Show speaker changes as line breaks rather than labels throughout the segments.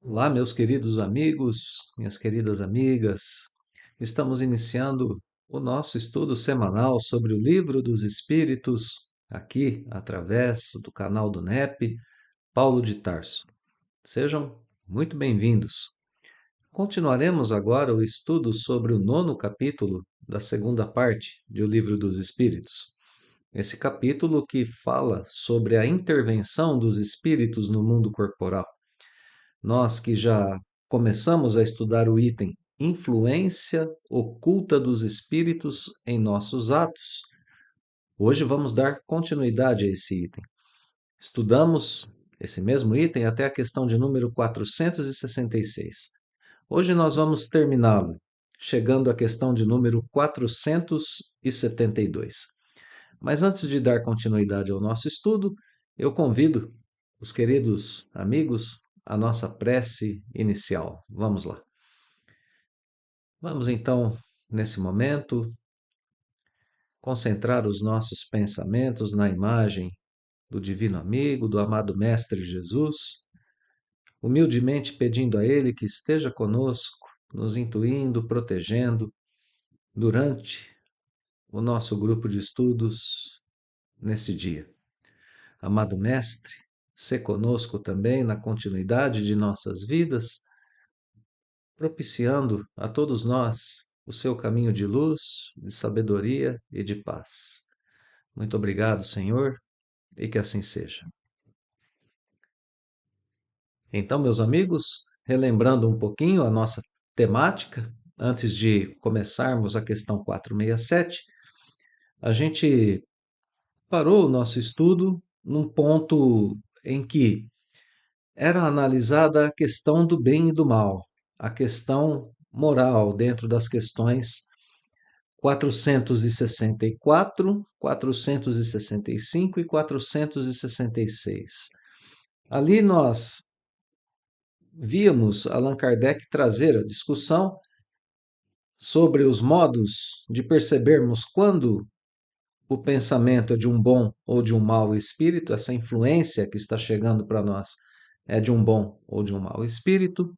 Olá, meus queridos amigos, minhas queridas amigas. Estamos iniciando o nosso estudo semanal sobre o Livro dos Espíritos, aqui através do canal do NEP, Paulo de Tarso. Sejam muito bem-vindos. Continuaremos agora o estudo sobre o 9º capítulo da segunda parte de O Livro dos Espíritos. Esse capítulo que fala sobre a intervenção dos espíritos no mundo corporal. Nós que já começamos a estudar o item Influência oculta dos espíritos em nossos atos, hoje vamos dar continuidade a esse item. Estudamos esse mesmo item até a questão de número 466. Hoje nós vamos terminá-lo, chegando à questão de número 472. Mas antes de dar continuidade ao nosso estudo, eu convido os queridos amigos à nossa prece inicial. Vamos lá. Vamos então, nesse momento, concentrar os nossos pensamentos na imagem do Divino Amigo, do amado Mestre Jesus, humildemente pedindo a Ele que esteja conosco, nos intuindo, protegendo, durante o nosso grupo de estudos nesse dia. Amado Mestre, sê conosco também na continuidade de nossas vidas, propiciando a todos nós o seu caminho de luz, de sabedoria e de paz. Muito obrigado, Senhor, e que assim seja. Então, meus amigos, relembrando um pouquinho a nossa temática, antes de começarmos a questão 467, a gente parou o nosso estudo num ponto em que era analisada a questão do bem e do mal, a questão moral dentro das questões 464, 465 e 466. Ali nós víamos Allan Kardec trazer a discussão sobre os modos de percebermos quando o pensamento é de um bom ou de um mau espírito, essa influência que está chegando para nós é de um bom ou de um mau espírito,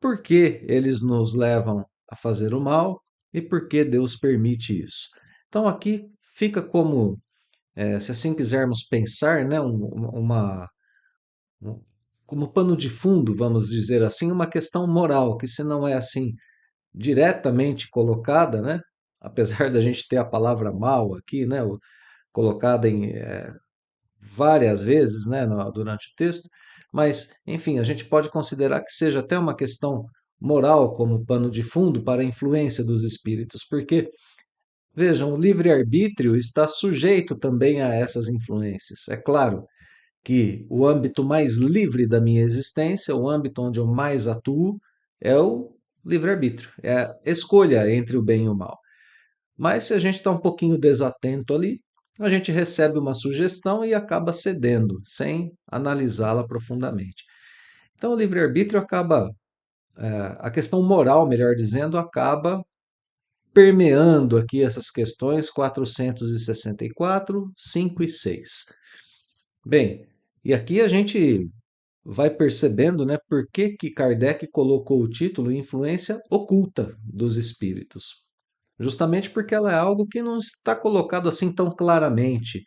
por que eles nos levam a fazer o mal e por que Deus permite isso. Então aqui fica como, se assim quisermos pensar, né, um- como pano de fundo, vamos dizer assim, uma questão moral, que se não é assim diretamente colocada, né, apesar da gente ter a palavra mal aqui, né, colocada em várias vezes, né, durante o texto, mas, enfim, a gente pode considerar que seja até uma questão moral como pano de fundo para a influência dos espíritos, porque, vejam, o livre-arbítrio está sujeito também a essas influências. É claro que o âmbito mais livre da minha existência, o âmbito onde eu mais atuo, é o livre-arbítrio, é a escolha entre o bem e o mal. Mas se a gente está um pouquinho desatento ali, a gente recebe uma sugestão e acaba cedendo, sem analisá-la profundamente. Então, o livre-arbítrio acaba, a questão moral, melhor dizendo, acaba permeando aqui essas questões 464, 5 e 6. Bem, e aqui a gente vai percebendo, né, por que Kardec colocou o título Influência Oculta dos Espíritos. Justamente porque ela é algo que não está colocado assim tão claramente.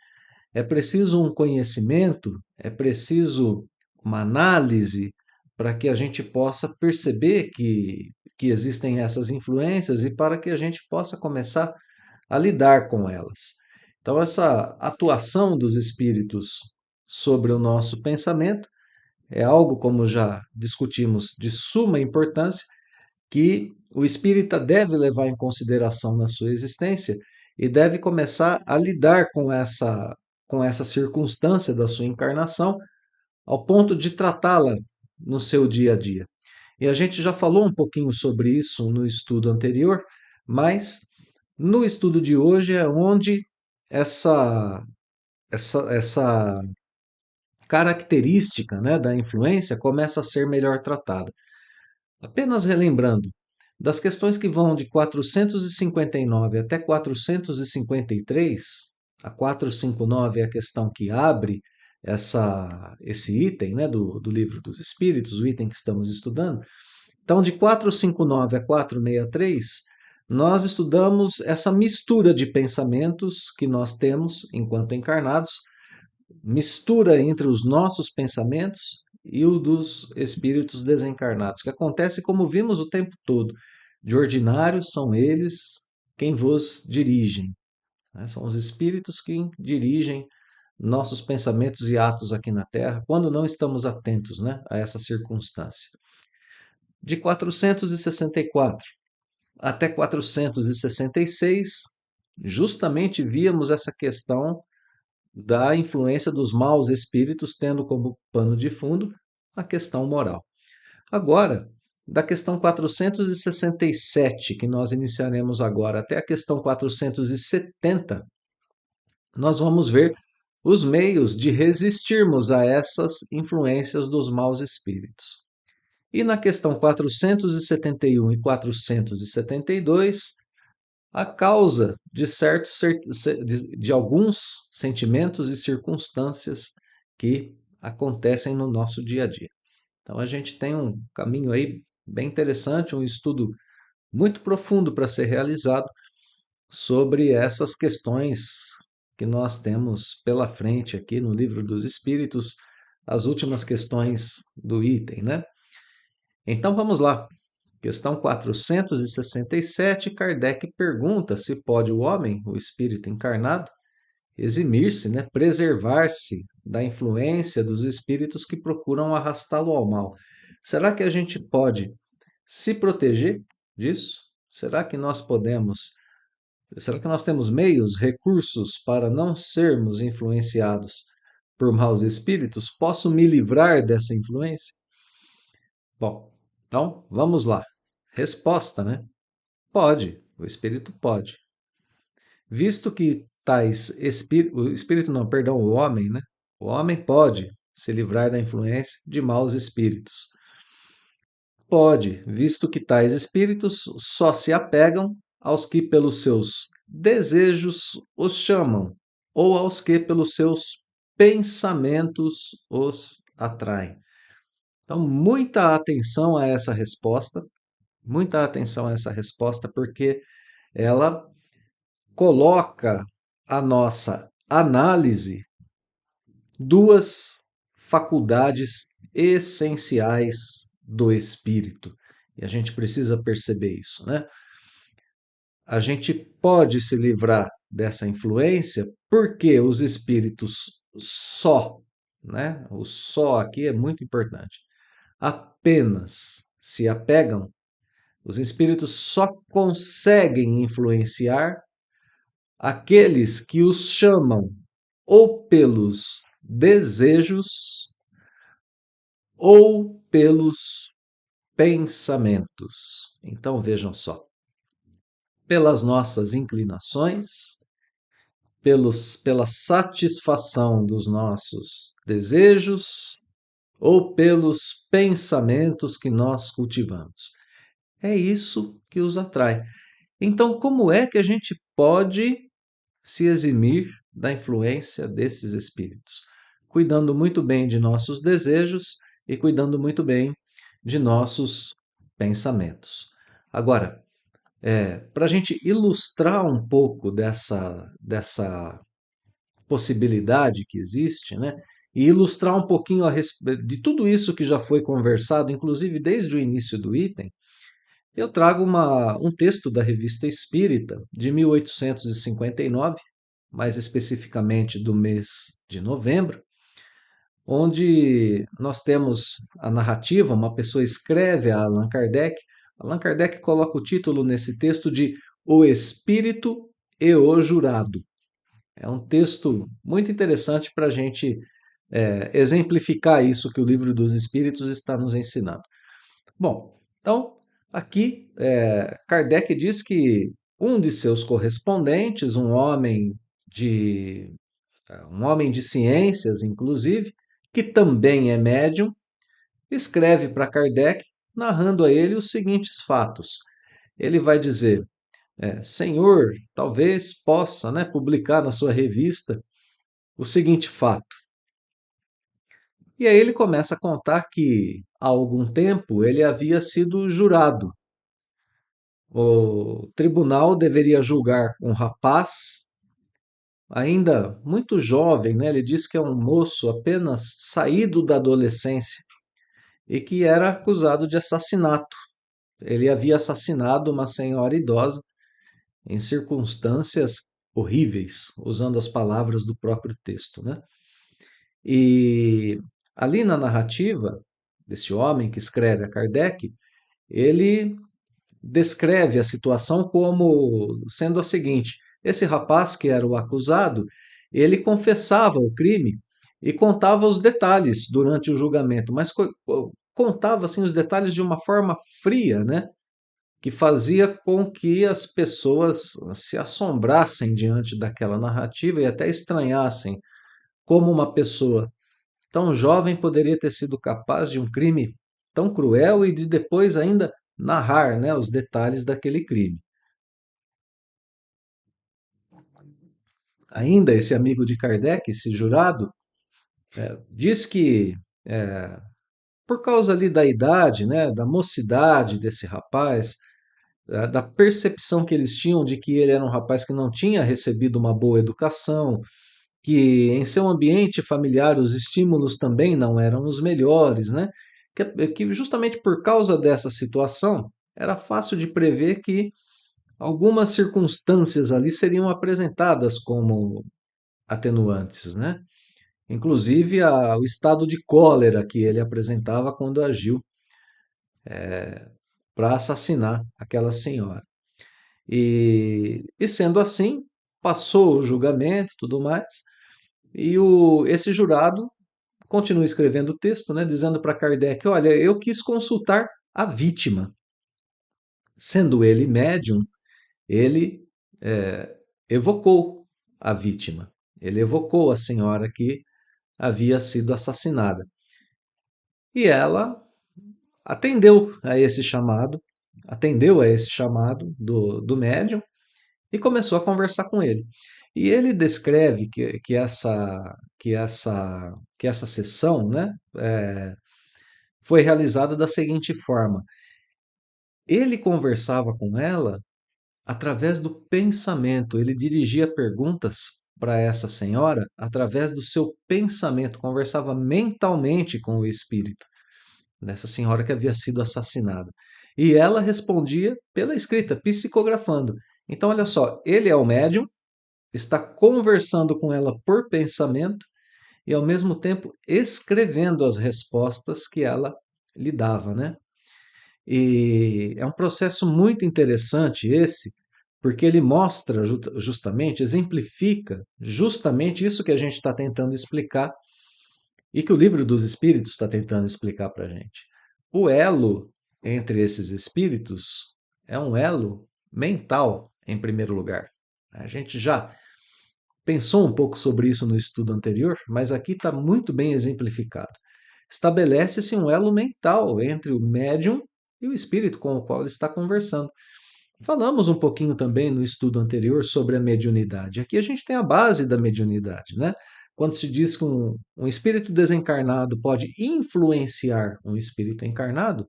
É preciso um conhecimento, é preciso uma análise para que a gente possa perceber que existem essas influências e para que a gente possa começar a lidar com elas. Então, essa atuação dos espíritos sobre o nosso pensamento é algo, como já discutimos, de suma importância que o espírita deve levar em consideração na sua existência e deve começar a lidar com essa circunstância da sua encarnação, ao ponto de tratá-la no seu dia a dia. E a gente já falou um pouquinho sobre isso no estudo anterior, mas no estudo de hoje é onde essa característica, né, da influência começa a ser melhor tratada. Apenas relembrando, das questões que vão de 459 até 453, a 459 é a questão que abre esse item, né, do Livro dos Espíritos, o item que estamos estudando. Então, de 459 a 463, nós estudamos essa mistura de pensamentos que nós temos enquanto encarnados, mistura entre os nossos pensamentos e o dos espíritos desencarnados, que acontece como vimos o tempo todo. De ordinário, são eles quem vos dirigem, né? São os espíritos que dirigem nossos pensamentos e atos aqui na Terra, quando não estamos atentos, né, a essa circunstância. De 464 até 466, justamente víamos essa questão da influência dos maus espíritos, tendo como pano de fundo a questão moral. Agora, da questão 467, que nós iniciaremos agora, até a questão 470, nós vamos ver os meios de resistirmos a essas influências dos maus espíritos. E na questão 471 e 472, a causa de alguns sentimentos e circunstâncias que acontecem no nosso dia a dia. Então a gente tem um caminho aí bem interessante, um estudo muito profundo para ser realizado sobre essas questões que nós temos pela frente aqui no Livro dos Espíritos, as últimas questões do item, né? Então vamos lá. Questão 467, Kardec pergunta se pode o homem, o espírito encarnado, eximir-se, né, preservar-se da influência dos espíritos que procuram arrastá-lo ao mal. Será que a gente pode se proteger disso? Será que nós temos meios, recursos para não sermos influenciados por maus espíritos? Posso me livrar dessa influência? Bom, então vamos lá. Resposta, né? Pode, o espírito pode. Visto que o espírito não, perdão, o homem, né? O homem pode se livrar da influência de maus espíritos. Pode, visto que tais espíritos só se apegam aos que pelos seus desejos os chamam, ou aos que pelos seus pensamentos os atraem. Então, muita atenção a essa resposta, porque ela coloca a nossa análise duas faculdades essenciais do espírito. E a gente precisa perceber isso, né? A gente pode se livrar dessa influência porque os espíritos só, né? O só aqui é muito importante. Apenas se apegam, os espíritos só conseguem influenciar aqueles que os chamam ou pelos desejos ou pelos pensamentos. Então vejam só, pelas nossas inclinações, pela satisfação dos nossos desejos ou pelos pensamentos que nós cultivamos. É isso que os atrai. Então, como é que a gente pode se eximir da influência desses espíritos? Cuidando muito bem de nossos desejos e cuidando muito bem de nossos pensamentos. Agora, para a gente ilustrar um pouco dessa possibilidade que existe, né? E ilustrar um pouquinho de tudo isso que já foi conversado, inclusive desde o início do item, eu trago um texto da Revista Espírita de 1859, mais especificamente do mês de novembro, onde nós temos a narrativa, uma pessoa escreve a Allan Kardec. Allan Kardec coloca o título nesse texto de O Espírito e o Jurado. É um texto muito interessante para a gente exemplificar isso que o Livro dos Espíritos está nos ensinando. Bom, então aqui Kardec diz que um de seus correspondentes, um homem de ciências, inclusive, que também é médium, escreve para Kardec narrando a ele os seguintes fatos. Ele vai dizer: Senhor, talvez possa, né, publicar na sua revista o seguinte fato. E aí ele começa a contar que há algum tempo ele havia sido jurado. O tribunal deveria julgar um rapaz ainda muito jovem, né? Ele diz que é um moço apenas saído da adolescência e que era acusado de assassinato. Ele havia assassinado uma senhora idosa em circunstâncias horríveis, usando as palavras do próprio texto, né? E ali na narrativa desse homem que escreve a Kardec, ele descreve a situação como sendo a seguinte: esse rapaz que era o acusado, ele confessava o crime e contava os detalhes durante o julgamento, mas contava assim os detalhes de uma forma fria, né? Que fazia com que as pessoas se assombrassem diante daquela narrativa e até estranhassem como uma pessoa tão jovem poderia ter sido capaz de um crime tão cruel e de depois ainda narrar, né, os detalhes daquele crime. Ainda esse amigo de Kardec, esse jurado, diz que por causa ali da idade, né, da mocidade desse rapaz, da percepção que eles tinham de que ele era um rapaz que não tinha recebido uma boa educação, que em seu ambiente familiar os estímulos também não eram os melhores, né? Que justamente por causa dessa situação era fácil de prever que algumas circunstâncias ali seriam apresentadas como atenuantes, né? Inclusive o estado de cólera que ele apresentava quando agiu para assassinar aquela senhora. E sendo assim, passou o julgamento e tudo mais, e esse jurado continua escrevendo o texto, né, dizendo para Kardec: olha, eu quis consultar a vítima. Sendo ele médium, ele evocou a vítima. Ele evocou a senhora que havia sido assassinada. E ela atendeu a esse chamado do médium e começou a conversar com ele. E ele descreve que essa sessão, né, foi realizada da seguinte forma: ele conversava com ela através do pensamento, ele dirigia perguntas para essa senhora através do seu pensamento, conversava mentalmente com o espírito dessa senhora que havia sido assassinada. E ela respondia pela escrita, psicografando. Então, olha só, ele é o médium, está conversando com ela por pensamento e, ao mesmo tempo, escrevendo as respostas que ela lhe dava, né? E é um processo muito interessante esse, porque ele mostra justamente, exemplifica justamente isso que a gente está tentando explicar e que o livro dos Espíritos está tentando explicar para a gente. O elo entre esses espíritos é um elo mental, em primeiro lugar. A gente já pensou um pouco sobre isso no estudo anterior, mas aqui está muito bem exemplificado. Estabelece-se um elo mental entre o médium e o espírito com o qual ele está conversando. Falamos um pouquinho também no estudo anterior sobre a mediunidade. Aqui a gente tem a base da mediunidade, né? Quando se diz que um espírito desencarnado pode influenciar um espírito encarnado,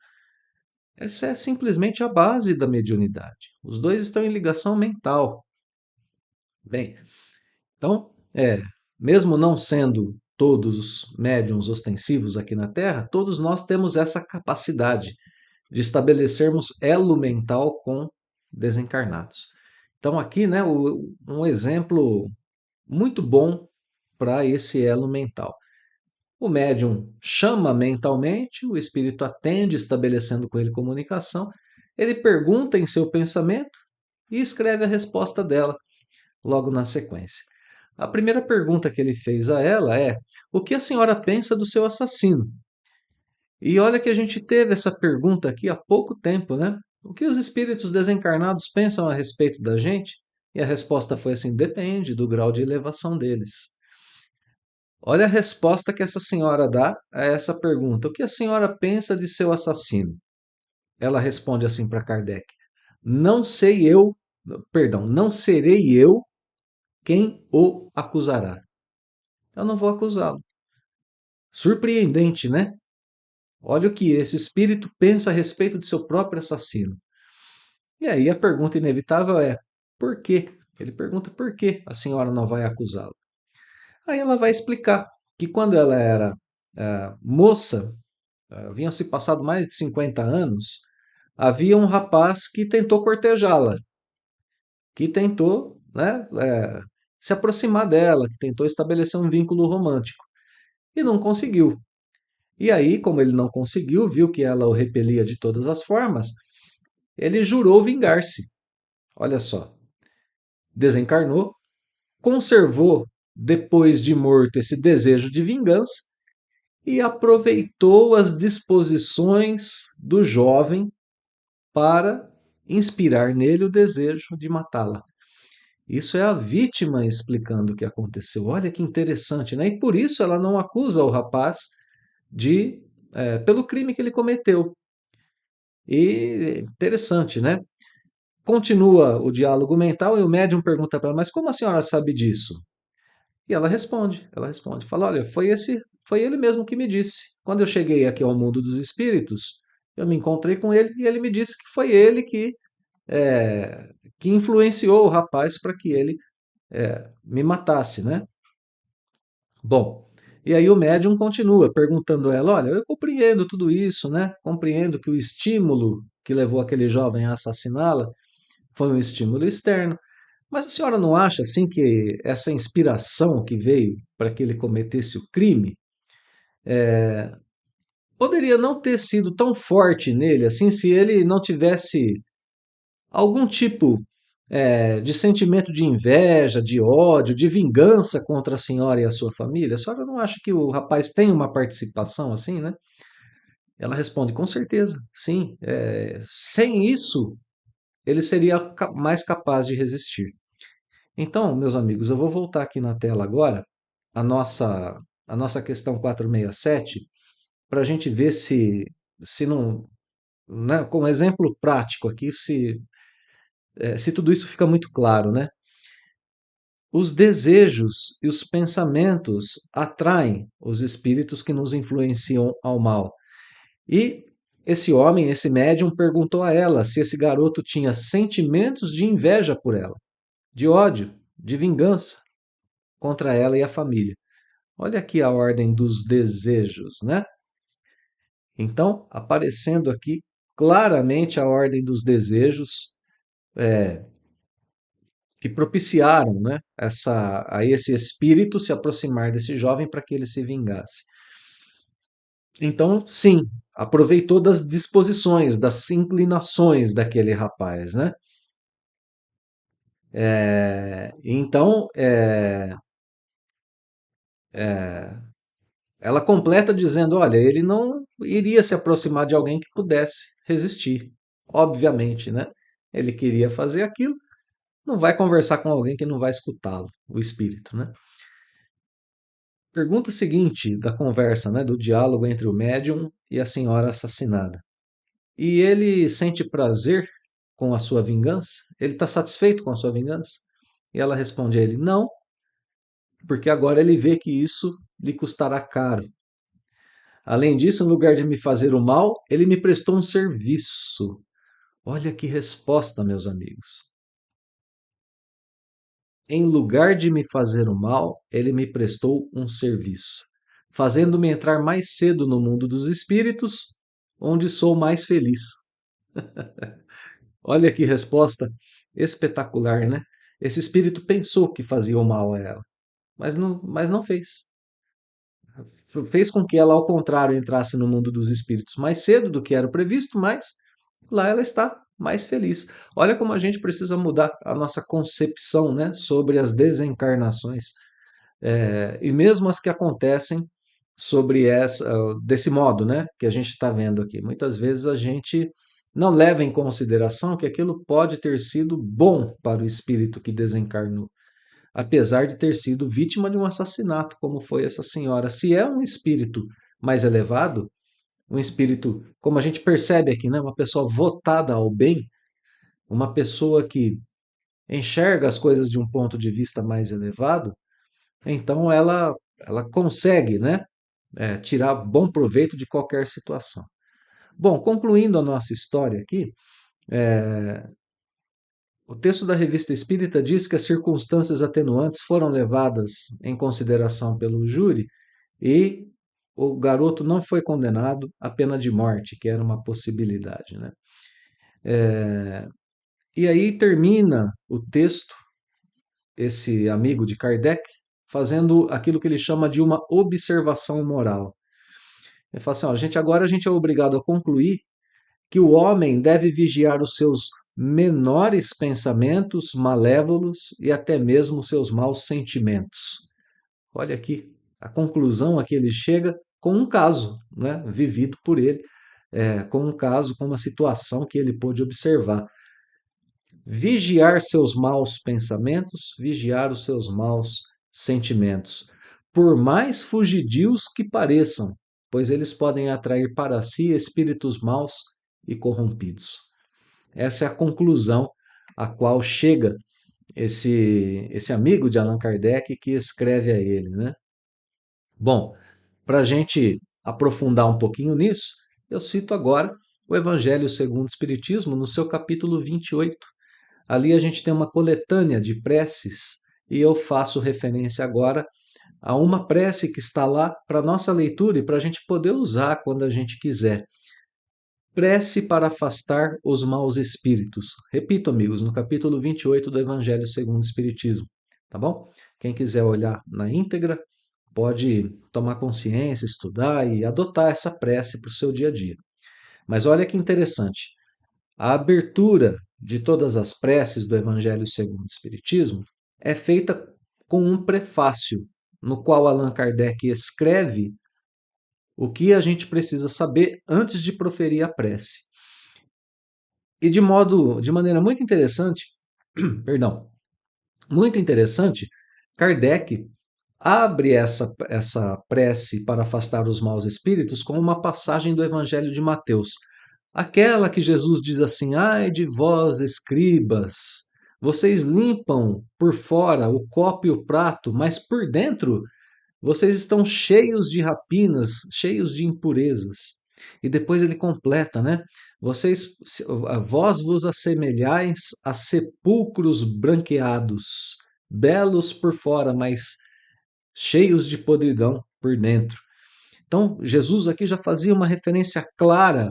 essa é simplesmente a base da mediunidade. Os dois estão em ligação mental. Bem, então, mesmo não sendo todos os médiums ostensivos aqui na Terra, todos nós temos essa capacidade de estabelecermos elo mental com desencarnados. Então, aqui, né, um exemplo muito bom para esse elo mental. O médium chama mentalmente, o espírito atende, estabelecendo com ele comunicação. Ele pergunta em seu pensamento e escreve a resposta dela logo na sequência. A primeira pergunta que ele fez a ela é: o que a senhora pensa do seu assassino? E olha que a gente teve essa pergunta aqui há pouco tempo, né? O que os espíritos desencarnados pensam a respeito da gente? E a resposta foi assim: depende do grau de elevação deles. Olha a resposta que essa senhora dá a essa pergunta: o que a senhora pensa de seu assassino? Ela responde assim para Kardec: não sei eu, perdão, não serei eu quem o acusará. Eu não vou acusá-lo. Surpreendente, né? Olha o que esse espírito pensa a respeito de seu próprio assassino. E aí a pergunta inevitável é: por quê? Ele pergunta por que a senhora não vai acusá-lo. Aí ela vai explicar que quando ela era moça, haviam se passado mais de 50 anos, havia um rapaz que tentou cortejá-la, que tentou, né, se aproximar dela, que tentou estabelecer um vínculo romântico e não conseguiu. E aí, como ele não conseguiu, viu que ela o repelia de todas as formas, ele jurou vingar-se. Olha só, desencarnou, conservou depois de morto esse desejo de vingança e aproveitou as disposições do jovem para inspirar nele o desejo de matá-la. Isso é a vítima explicando o que aconteceu. Olha que interessante, né? E por isso ela não acusa o rapaz de pelo crime que ele cometeu. E interessante, né? Continua o diálogo mental e o médium pergunta para ela: mas como a senhora sabe disso? E ela responde, fala: olha, foi ele mesmo que me disse. Quando eu cheguei aqui ao mundo dos espíritos, eu me encontrei com ele e ele me disse que foi ele que influenciou o rapaz para que ele me matasse, né? Bom, e aí o médium continua perguntando a ela: olha, eu compreendo tudo isso, né? Compreendo que o estímulo que levou aquele jovem a assassiná-la foi um estímulo externo. Mas a senhora não acha assim que essa inspiração que veio para que ele cometesse o crime poderia não ter sido tão forte nele assim se ele não tivesse algum tipo de sentimento de inveja, de ódio, de vingança contra a senhora e a sua família? A senhora não acha que o rapaz tem uma participação assim, né? Ela responde, com certeza, sim. Sem isso, ele seria mais capaz de resistir. Então, meus amigos, eu vou voltar aqui na tela agora a nossa, a nossa questão 467 para a gente ver se não, né, com um exemplo prático aqui, se tudo isso fica muito claro, né? Os desejos e os pensamentos atraem os espíritos que nos influenciam ao mal. E esse homem, esse médium, perguntou a ela se esse garoto tinha sentimentos de inveja por ela, de ódio, de vingança contra ela e a família. Olha aqui a ordem dos desejos, né? Então, aparecendo aqui claramente a ordem dos desejos que propiciaram, né, a esse espírito se aproximar desse jovem para que ele se vingasse. Então, sim, aproveitou das disposições, das inclinações daquele rapaz, né? Então, ela completa dizendo: olha, ele não iria se aproximar de alguém que pudesse resistir, obviamente, né? Ele queria fazer aquilo, não vai conversar com alguém que não vai escutá-lo, o espírito, né? Pergunta seguinte da conversa, né, do diálogo entre o médium e a senhora assassinada. E ele sente prazer com a sua vingança? Ele está satisfeito com a sua vingança? E ela responde a ele: não, porque agora ele vê que isso lhe custará caro. Além disso, em lugar de me fazer o mal, ele me prestou um serviço. Olha que resposta, meus amigos. Em lugar de me fazer o mal, ele me prestou um serviço, fazendo-me entrar mais cedo no mundo dos espíritos, onde sou mais feliz. Olha que resposta espetacular, né? Esse espírito pensou que fazia o mal a ela, mas não fez. Fez com que ela, ao contrário, entrasse no mundo dos espíritos mais cedo do que era o previsto, mas lá ela está mais feliz. Olha como a gente precisa mudar a nossa concepção, né, sobre as desencarnações. E mesmo as que acontecem desse modo, né, que a gente está vendo aqui. Muitas vezes a gente não leva em consideração que aquilo pode ter sido bom para o espírito que desencarnou, apesar de ter sido vítima de um assassinato, como foi essa senhora. Se é um espírito mais elevado, um espírito, como a gente percebe aqui, né, uma pessoa votada ao bem, uma pessoa que enxerga as coisas de um ponto de vista mais elevado, então ela consegue, né, tirar bom proveito de qualquer situação. Bom, concluindo a nossa história aqui, o texto da Revista Espírita diz que as circunstâncias atenuantes foram levadas em consideração pelo júri e o garoto não foi condenado à pena de morte, que era uma possibilidade, né? E aí termina o texto, esse amigo de Kardec, fazendo aquilo que ele chama de uma observação moral. Ele fala assim, ó, agora a gente é obrigado a concluir que o homem deve vigiar os seus menores pensamentos malévolos e até mesmo os seus maus sentimentos. Olha aqui, a conclusão a que ele chega com um caso, né, vivido por ele, com um caso, com uma situação que ele pôde observar. Vigiar seus maus pensamentos, vigiar os seus maus sentimentos, por mais fugidios que pareçam, pois eles podem atrair para si espíritos maus e corrompidos. Essa é a conclusão a qual chega esse amigo de Allan Kardec que escreve a ele, né? Bom, para a gente aprofundar um pouquinho nisso, eu cito agora o Evangelho segundo o Espiritismo, no seu capítulo 28. Ali a gente tem uma coletânea de preces e eu faço referência agora a uma prece que está lá para nossa leitura e para a gente poder usar quando a gente quiser. Prece para afastar os maus espíritos. Repito, amigos, no capítulo 28 do Evangelho segundo o Espiritismo, tá bom? Quem quiser olhar na íntegra, pode tomar consciência, estudar e adotar essa prece para o seu dia a dia. Mas olha que interessante. A abertura de todas as preces do Evangelho segundo o Espiritismo é feita com um prefácio, no qual Allan Kardec escreve o que a gente precisa saber antes de proferir a prece. E de maneira muito interessante, perdão, muito interessante, Kardec abre essa prece para afastar os maus espíritos com uma passagem do Evangelho de Mateus. Aquela que Jesus diz assim: ai de vós, escribas, vocês limpam por fora o copo e o prato, mas por dentro vocês estão cheios de rapinas, cheios de impurezas. E depois ele completa, né? Vocês, vós vos assemelhais a sepulcros branqueados, belos por fora, mas cheios de podridão por dentro. Então, Jesus aqui já fazia uma referência clara,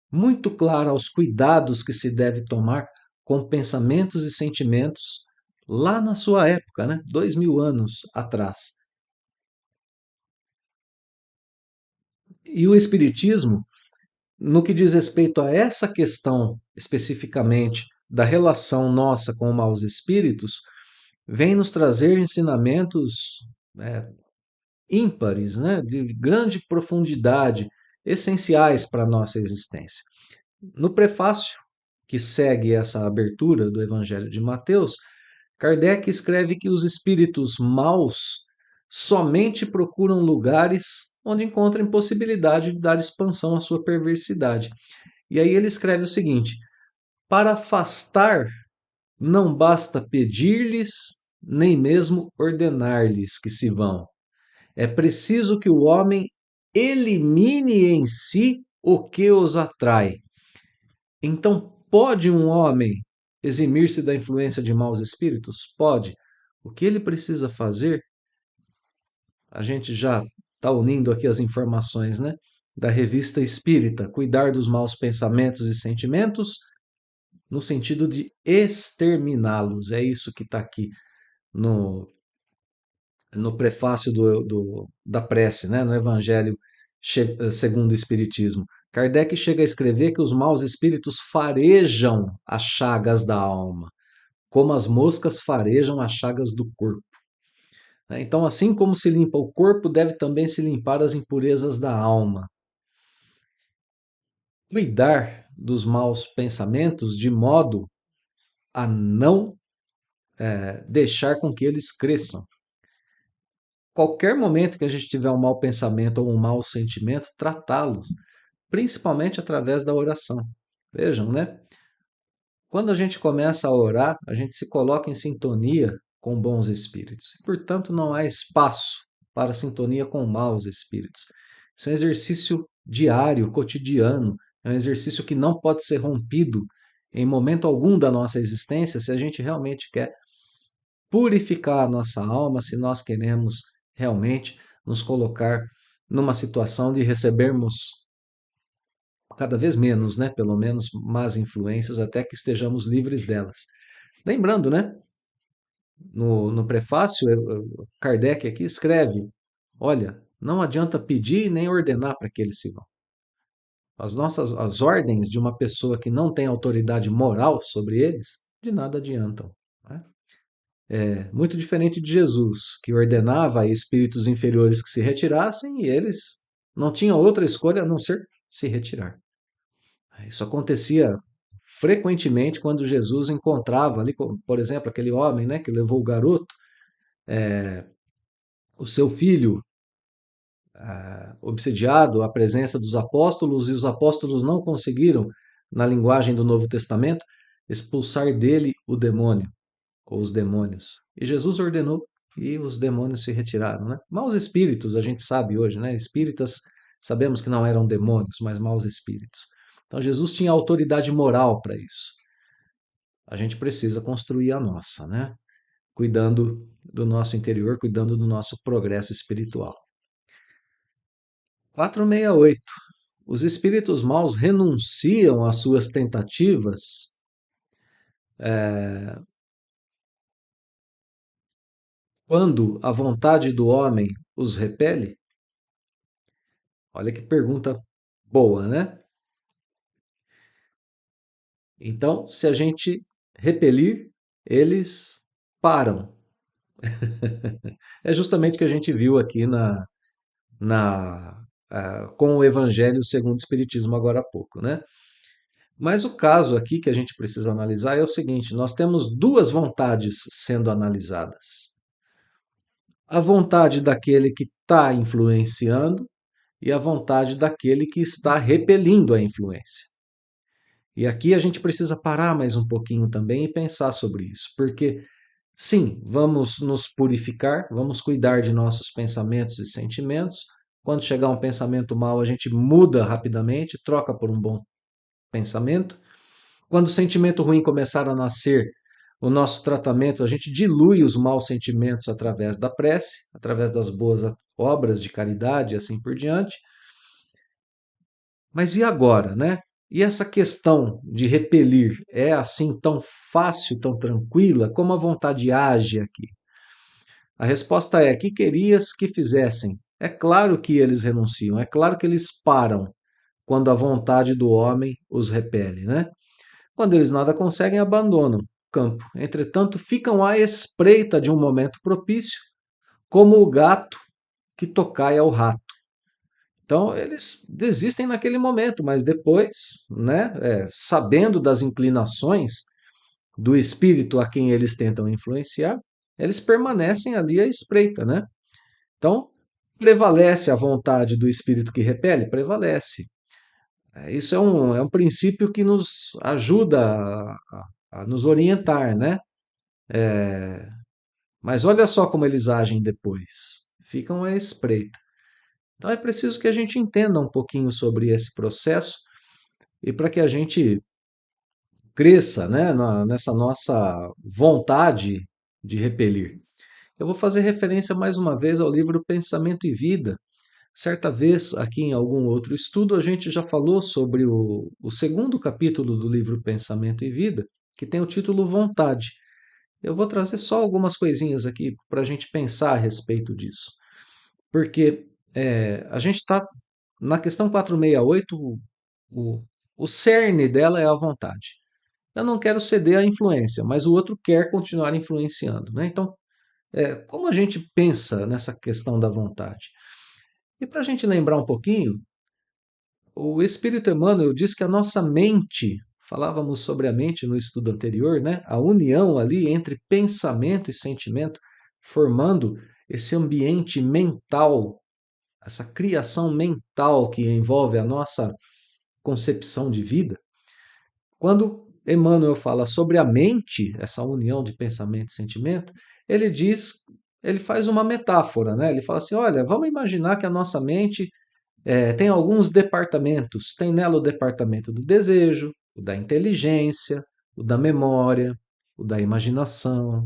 muito clara aos cuidados que se deve tomar com pensamentos e sentimentos lá na sua época, né? 2000 anos atrás. E o Espiritismo, no que diz respeito a essa questão especificamente da relação nossa com os maus espíritos, vem nos trazer ensinamentos ímpares, né, de grande profundidade, essenciais para a nossa existência. No prefácio que segue essa abertura do Evangelho de Mateus, Kardec escreve que os espíritos maus somente procuram lugares onde encontrem possibilidade de dar expansão à sua perversidade. E aí ele escreve o seguinte: para afastar, não basta pedir-lhes, nem mesmo ordenar-lhes que se vão. É preciso que o homem elimine em si o que os atrai. Então, pode um homem eximir-se da influência de maus espíritos? Pode. O que ele precisa fazer, a gente já está unindo aqui as informações, né? Da Revista Espírita, cuidar dos maus pensamentos e sentimentos, no sentido de exterminá-los. É isso que está aqui no prefácio da prece, né? No Evangelho segundo o Espiritismo. Kardec chega a escrever que os maus espíritos farejam as chagas da alma, como as moscas farejam as chagas do corpo. Então, assim como se limpa o corpo, deve também se limpar as impurezas da alma. Cuidar dos maus pensamentos de modo a não deixar com que eles cresçam. Qualquer momento que a gente tiver um mau pensamento ou um mau sentimento, tratá-los, principalmente através da oração. Vejam, né? Quando a gente começa a orar, a gente se coloca em sintonia com bons espíritos. Portanto, não há espaço para a sintonia com maus espíritos. Isso é um exercício diário, cotidiano, é um exercício que não pode ser rompido em momento algum da nossa existência se a gente realmente quer purificar a nossa alma, se nós queremos realmente nos colocar numa situação de recebermos cada vez menos, né? Pelo menos más influências, até que estejamos livres delas. Lembrando, né? No prefácio, Kardec aqui escreve: olha, não adianta pedir nem ordenar para que eles se vão. As ordens de uma pessoa que não tem autoridade moral sobre eles, de nada adiantam. Né? É muito diferente de Jesus, que ordenava a espíritos inferiores que se retirassem e eles não tinham outra escolha a não ser se retirar. Isso acontecia frequentemente quando Jesus encontrava ali, por exemplo, aquele homem, né, que levou o garoto, o seu filho, obsediado à presença dos apóstolos, e os apóstolos não conseguiram, na linguagem do Novo Testamento, expulsar dele o demônio, ou os demônios. E Jesus ordenou e os demônios se retiraram. Né? Maus espíritos, a gente sabe hoje, né? Espíritas, sabemos que não eram demônios, mas maus espíritos. Então Jesus tinha autoridade moral para isso. A gente precisa construir a nossa, né? Cuidando do nosso interior, cuidando do nosso progresso espiritual. 468. Os espíritos maus renunciam às suas tentativas quando a vontade do homem os repele? Olha que pergunta boa, né? Então, se a gente repelir, eles param. É justamente o que a gente viu aqui com o Evangelho segundo o Espiritismo agora há pouco, né? Mas o caso aqui que a gente precisa analisar é o seguinte: nós temos duas vontades sendo analisadas. A vontade daquele que está influenciando e a vontade daquele que está repelindo a influência. E aqui a gente precisa parar mais um pouquinho também e pensar sobre isso, porque sim, vamos nos purificar, vamos cuidar de nossos pensamentos e sentimentos. Quando chegar um pensamento mau, a gente muda rapidamente, troca por um bom pensamento. Quando o sentimento ruim começar a nascer, o nosso tratamento, a gente dilui os maus sentimentos através da prece, através das boas obras de caridade e assim por diante. Mas e agora, né? E essa questão de repelir é assim tão fácil, tão tranquila? Como a vontade age aqui? A resposta é: que querias que fizessem? É claro que eles renunciam, é claro que eles param quando a vontade do homem os repele, né? Quando eles nada conseguem, abandonam o campo. Entretanto, ficam à espreita de um momento propício, como o gato que tocaia ao rato. Então, eles desistem naquele momento, mas depois, né, sabendo das inclinações do espírito a quem eles tentam influenciar, eles permanecem ali à espreita, né? Então, prevalece a vontade do espírito que repele? Prevalece. Isso é um princípio que nos ajuda a nos orientar, né? Mas olha só como eles agem depois. Ficam à espreita. Então é preciso que a gente entenda um pouquinho sobre esse processo e para que a gente cresça, né, nessa nossa vontade de repelir. Eu vou fazer referência mais uma vez ao livro Pensamento e Vida. Certa vez, aqui em algum outro estudo, a gente já falou sobre o segundo capítulo do livro Pensamento e Vida, que tem o título Vontade. Eu vou trazer só algumas coisinhas aqui para a gente pensar a respeito disso. Porque a gente está na questão 468, o, o cerne dela é a vontade. Eu não quero ceder à influência, mas o outro quer continuar influenciando. Né? Então, como a gente pensa nessa questão da vontade? E para a gente lembrar um pouquinho, o Espírito Emmanuel diz que a nossa mente, falávamos sobre a mente no estudo anterior, né? A união ali entre pensamento e sentimento, formando esse ambiente mental, essa criação mental que envolve a nossa concepção de vida. Quando Emmanuel fala sobre a mente, essa união de pensamento e sentimento, ele diz ele faz uma metáfora, né? Ele fala assim: olha, vamos imaginar que a nossa mente tem alguns departamentos. Tem nela o departamento do desejo, o da inteligência, o da memória, o da imaginação.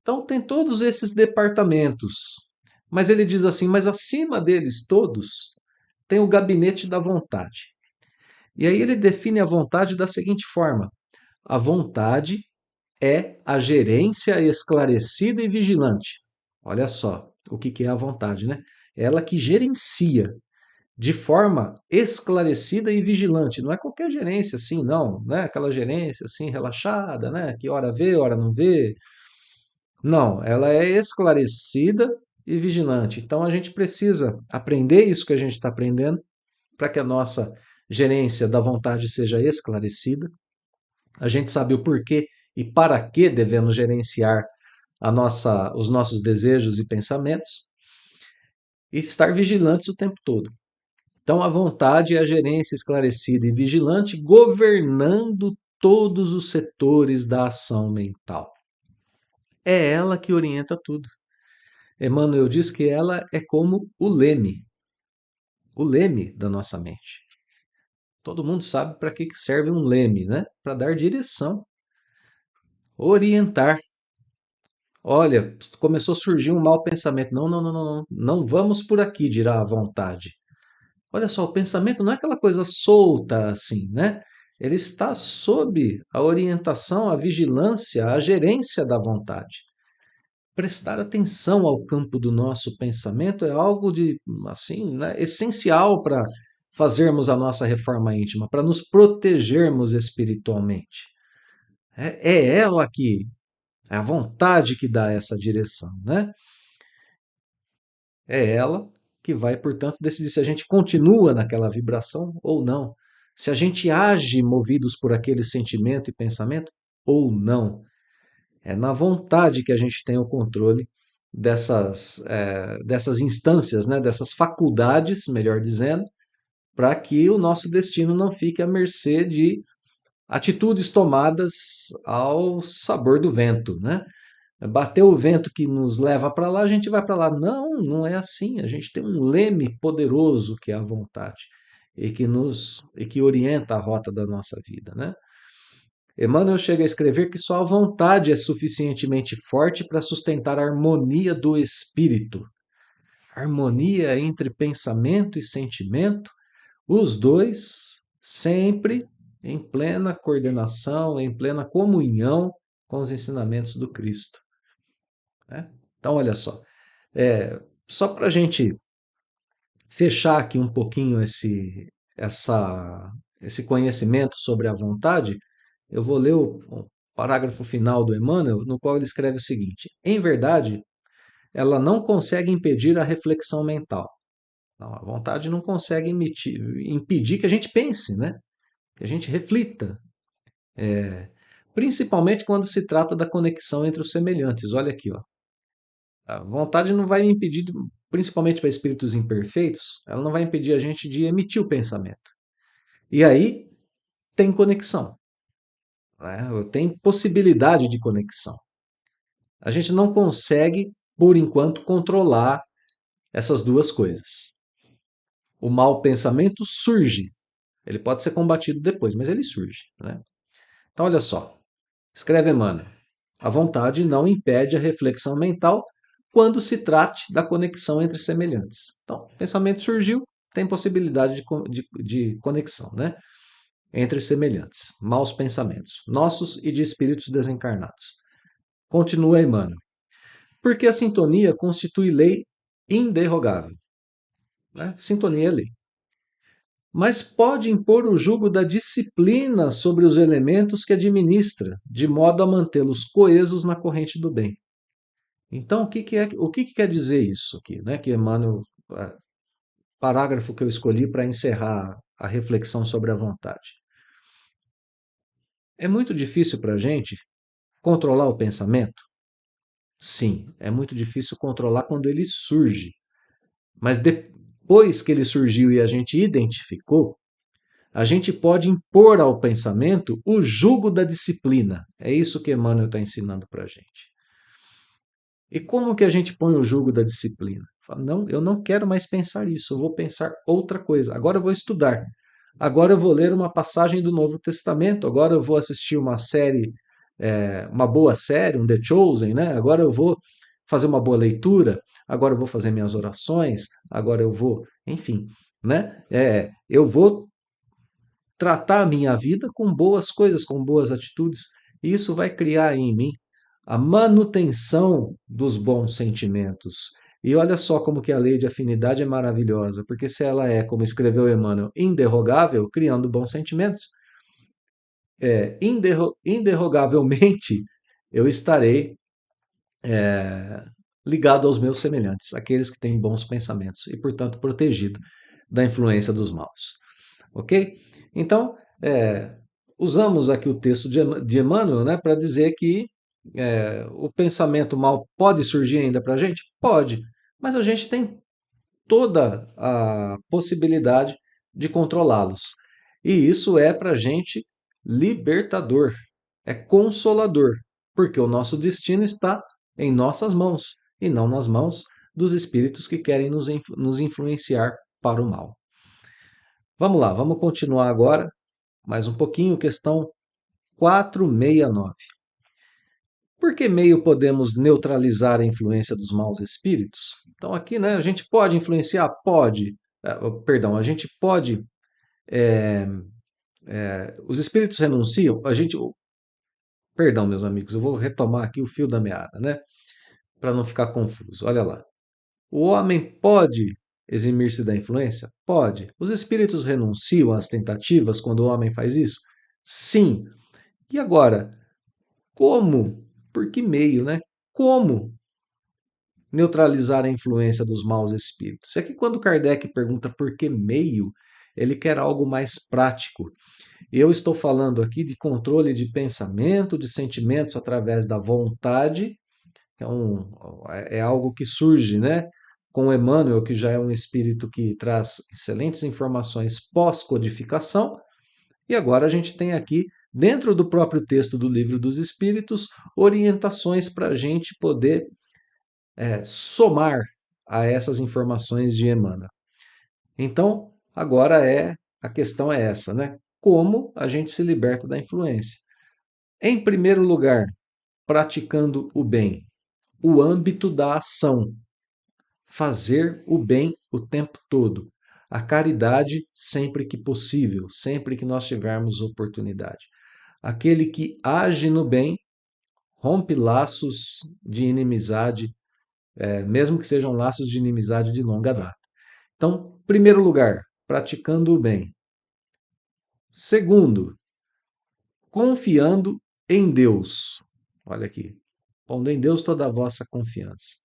Então, tem todos esses departamentos. Mas ele diz assim: mas acima deles todos tem o gabinete da vontade. E aí ele define a vontade da seguinte forma: a vontade é a gerência esclarecida e vigilante. Olha só o que é a vontade, né? Ela que gerencia de forma esclarecida e vigilante. Não é qualquer gerência assim, não, né? Aquela gerência assim relaxada, né? Que hora vê, hora não vê. Não, ela é esclarecida e vigilante. Então a gente precisa aprender isso que a gente está aprendendo para que a nossa gerência da vontade seja esclarecida. A gente sabe o porquê e para que devemos gerenciar os nossos desejos e pensamentos e estar vigilantes o tempo todo. Então, a vontade é a gerência esclarecida e vigilante, governando todos os setores da ação mental. É ela que orienta tudo. Emmanuel diz que ela é como o leme da nossa mente. Todo mundo sabe para que serve um leme, né? Para dar direção, orientar. Olha, começou a surgir um mau pensamento. Não, não, não, não, não. Não vamos por aqui, dirá a vontade. Olha só, o pensamento não é aquela coisa solta assim, né? Ele está sob a orientação, a vigilância, a gerência da vontade. Prestar atenção ao campo do nosso pensamento é algo de, assim, né, essencial para fazermos a nossa reforma íntima, para nos protegermos espiritualmente. É ela que, é a vontade que dá essa direção, né? É ela que vai, portanto, decidir se a gente continua naquela vibração ou não. Se a gente age movidos por aquele sentimento e pensamento ou não. É na vontade que a gente tem o controle dessas instâncias, né, dessas faculdades, melhor dizendo, para que o nosso destino não fique à mercê de atitudes tomadas ao sabor do vento, né? Bateu o vento que nos leva para lá, a gente vai para lá. Não, não é assim. A gente tem um leme poderoso que é a vontade e que orienta a rota da nossa vida, né? Emmanuel chega a escrever que só a vontade é suficientemente forte para sustentar a harmonia do espírito. Harmonia entre pensamento e sentimento, os dois sempre em plena coordenação, em plena comunhão com os ensinamentos do Cristo, né? Então, olha só, só para a gente fechar aqui um pouquinho esse conhecimento sobre a vontade, eu vou ler o parágrafo final do Emmanuel, no qual ele escreve o seguinte: em verdade, ela não consegue impedir a reflexão mental. Não, a vontade não consegue impedir que a gente pense, né? Que a gente reflita. Principalmente quando se trata da conexão entre os semelhantes. Olha aqui, ó. A vontade não vai impedir, principalmente para espíritos imperfeitos, ela não vai impedir a gente de emitir o pensamento. E aí tem conexão, né? Tem possibilidade de conexão. A gente não consegue, por enquanto, controlar essas duas coisas. O mau pensamento surge. Ele pode ser combatido depois, mas ele surge, né? Então, olha só. Escreve Emmanuel. A vontade não impede a reflexão mental quando se trate da conexão entre semelhantes. Então, o pensamento surgiu, tem possibilidade de conexão, né? Entre semelhantes, maus pensamentos, nossos e de espíritos desencarnados. Continua Emmanuel. Porque a sintonia constitui lei inderrogável. Né? Sintonia é lei. Mas pode impor o jugo da disciplina sobre os elementos que administra, de modo a mantê-los coesos na corrente do bem. Então, o que quer dizer isso aqui, né? Que Emmanuel, parágrafo que eu escolhi para encerrar a reflexão sobre a vontade. É muito difícil para a gente controlar o pensamento? Sim, é muito difícil controlar quando ele surge. Mas depois que ele surgiu e a gente identificou, a gente pode impor ao pensamento o jugo da disciplina. É isso que Emmanuel está ensinando para a gente. E como que a gente põe o jugo da disciplina? Fala, não, eu não quero mais pensar isso, eu vou pensar outra coisa. Agora eu vou estudar. Agora eu vou ler uma passagem do Novo Testamento. Agora eu vou assistir uma série, uma boa série, um The Chosen, né? Agora eu vou fazer uma boa leitura. Agora eu vou fazer minhas orações. Agora eu vou, enfim, né? Eu vou tratar a minha vida com boas coisas, com boas atitudes. E isso vai criar em mim a manutenção dos bons sentimentos. E olha só como que a lei de afinidade é maravilhosa, porque se ela é, como escreveu Emmanuel, inderrogável, criando bons sentimentos, inderrogavelmente eu estarei ligado aos meus semelhantes, aqueles que têm bons pensamentos, e, portanto, protegido da influência dos maus. Ok? Então, usamos aqui o texto de Emmanuel, né, para dizer que o pensamento mal pode surgir ainda para a gente? Pode, mas a gente tem toda a possibilidade de controlá-los. E isso é para a gente libertador, é consolador, porque o nosso destino está em nossas mãos e não nas mãos dos espíritos que querem nos influenciar para o mal. Vamos lá, vamos continuar agora, mais um pouquinho, questão 469. Por que meio podemos neutralizar a influência dos maus espíritos? Então, aqui, né, a gente pode influenciar? Pode. Perdão, a gente pode. Os espíritos renunciam? Perdão, meus amigos, eu vou retomar aqui o fio da meada, né? Para não ficar confuso. Olha lá. O homem pode eximir-se da influência? Pode. Os espíritos renunciam às tentativas quando o homem faz isso? Sim. E agora, como? Por que meio, né? Como neutralizar a influência dos maus espíritos? É que quando Kardec pergunta por que meio, ele quer algo mais prático. E eu estou falando aqui de controle de pensamento, de sentimentos através da vontade. Então, é algo que surge, né? Com Emmanuel, que já é um espírito que traz excelentes informações pós-codificação. E agora a gente tem aqui, dentro do próprio texto do Livro dos Espíritos, orientações para a gente poder somar a essas informações de Emmanuel. Então, agora a questão é essa, né? Como a gente se liberta da influência? Em primeiro lugar, praticando o bem, o âmbito da ação, fazer o bem o tempo todo, a caridade sempre que possível, sempre que nós tivermos oportunidade. Aquele que age no bem rompe laços de inimizade, mesmo que sejam laços de inimizade de longa data. Então, primeiro lugar, praticando o bem. Segundo, confiando em Deus. Olha aqui. Pondo em Deus toda a vossa confiança.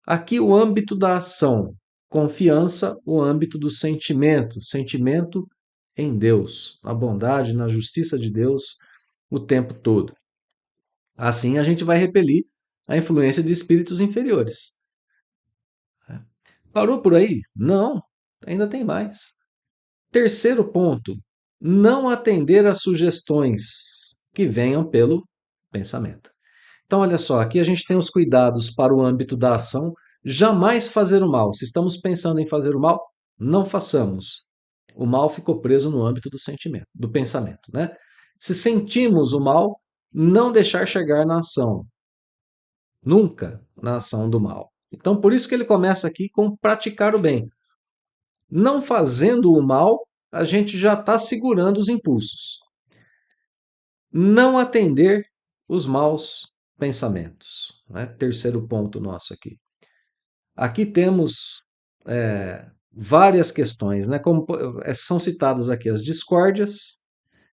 Aqui o âmbito da ação. Confiança, o âmbito do sentimento. Sentimento em Deus, na bondade, na justiça de Deus o tempo todo. Assim a gente vai repelir a influência de espíritos inferiores. Parou por aí? Não, ainda tem mais. Terceiro ponto, não atender às sugestões que venham pelo pensamento. Então, olha só, aqui a gente tem os cuidados para o âmbito da ação, jamais fazer o mal. Se estamos pensando em fazer o mal, não façamos. O mal ficou preso no âmbito do sentimento, do pensamento, né? Se sentimos o mal, não deixar chegar na ação, nunca na ação do mal. Então, por isso que ele começa aqui com praticar o bem. Não fazendo o mal, a gente já está segurando os impulsos. Não atender os maus pensamentos. Né? Terceiro ponto nosso aqui. Aqui temos várias questões, né? Como são citadas aqui as discórdias,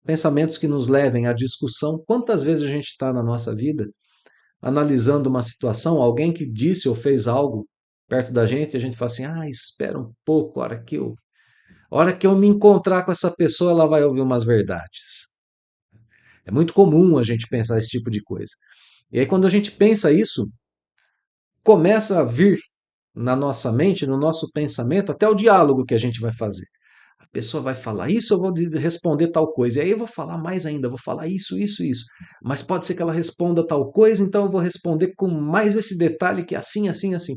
pensamentos que nos levem à discussão. Quantas vezes a gente está na nossa vida analisando uma situação, alguém que disse ou fez algo perto da gente, e a gente fala assim, espera um pouco, a hora que eu me encontrar com essa pessoa, ela vai ouvir umas verdades. É muito comum a gente pensar esse tipo de coisa. E aí, quando a gente pensa isso, começa a vir na nossa mente, no nosso pensamento, até o diálogo que a gente vai fazer. A pessoa vai falar isso, eu vou responder tal coisa. E aí eu vou falar mais ainda, vou falar isso, isso, isso. Mas pode ser que ela responda tal coisa, então eu vou responder com mais esse detalhe que é assim, assim, assim.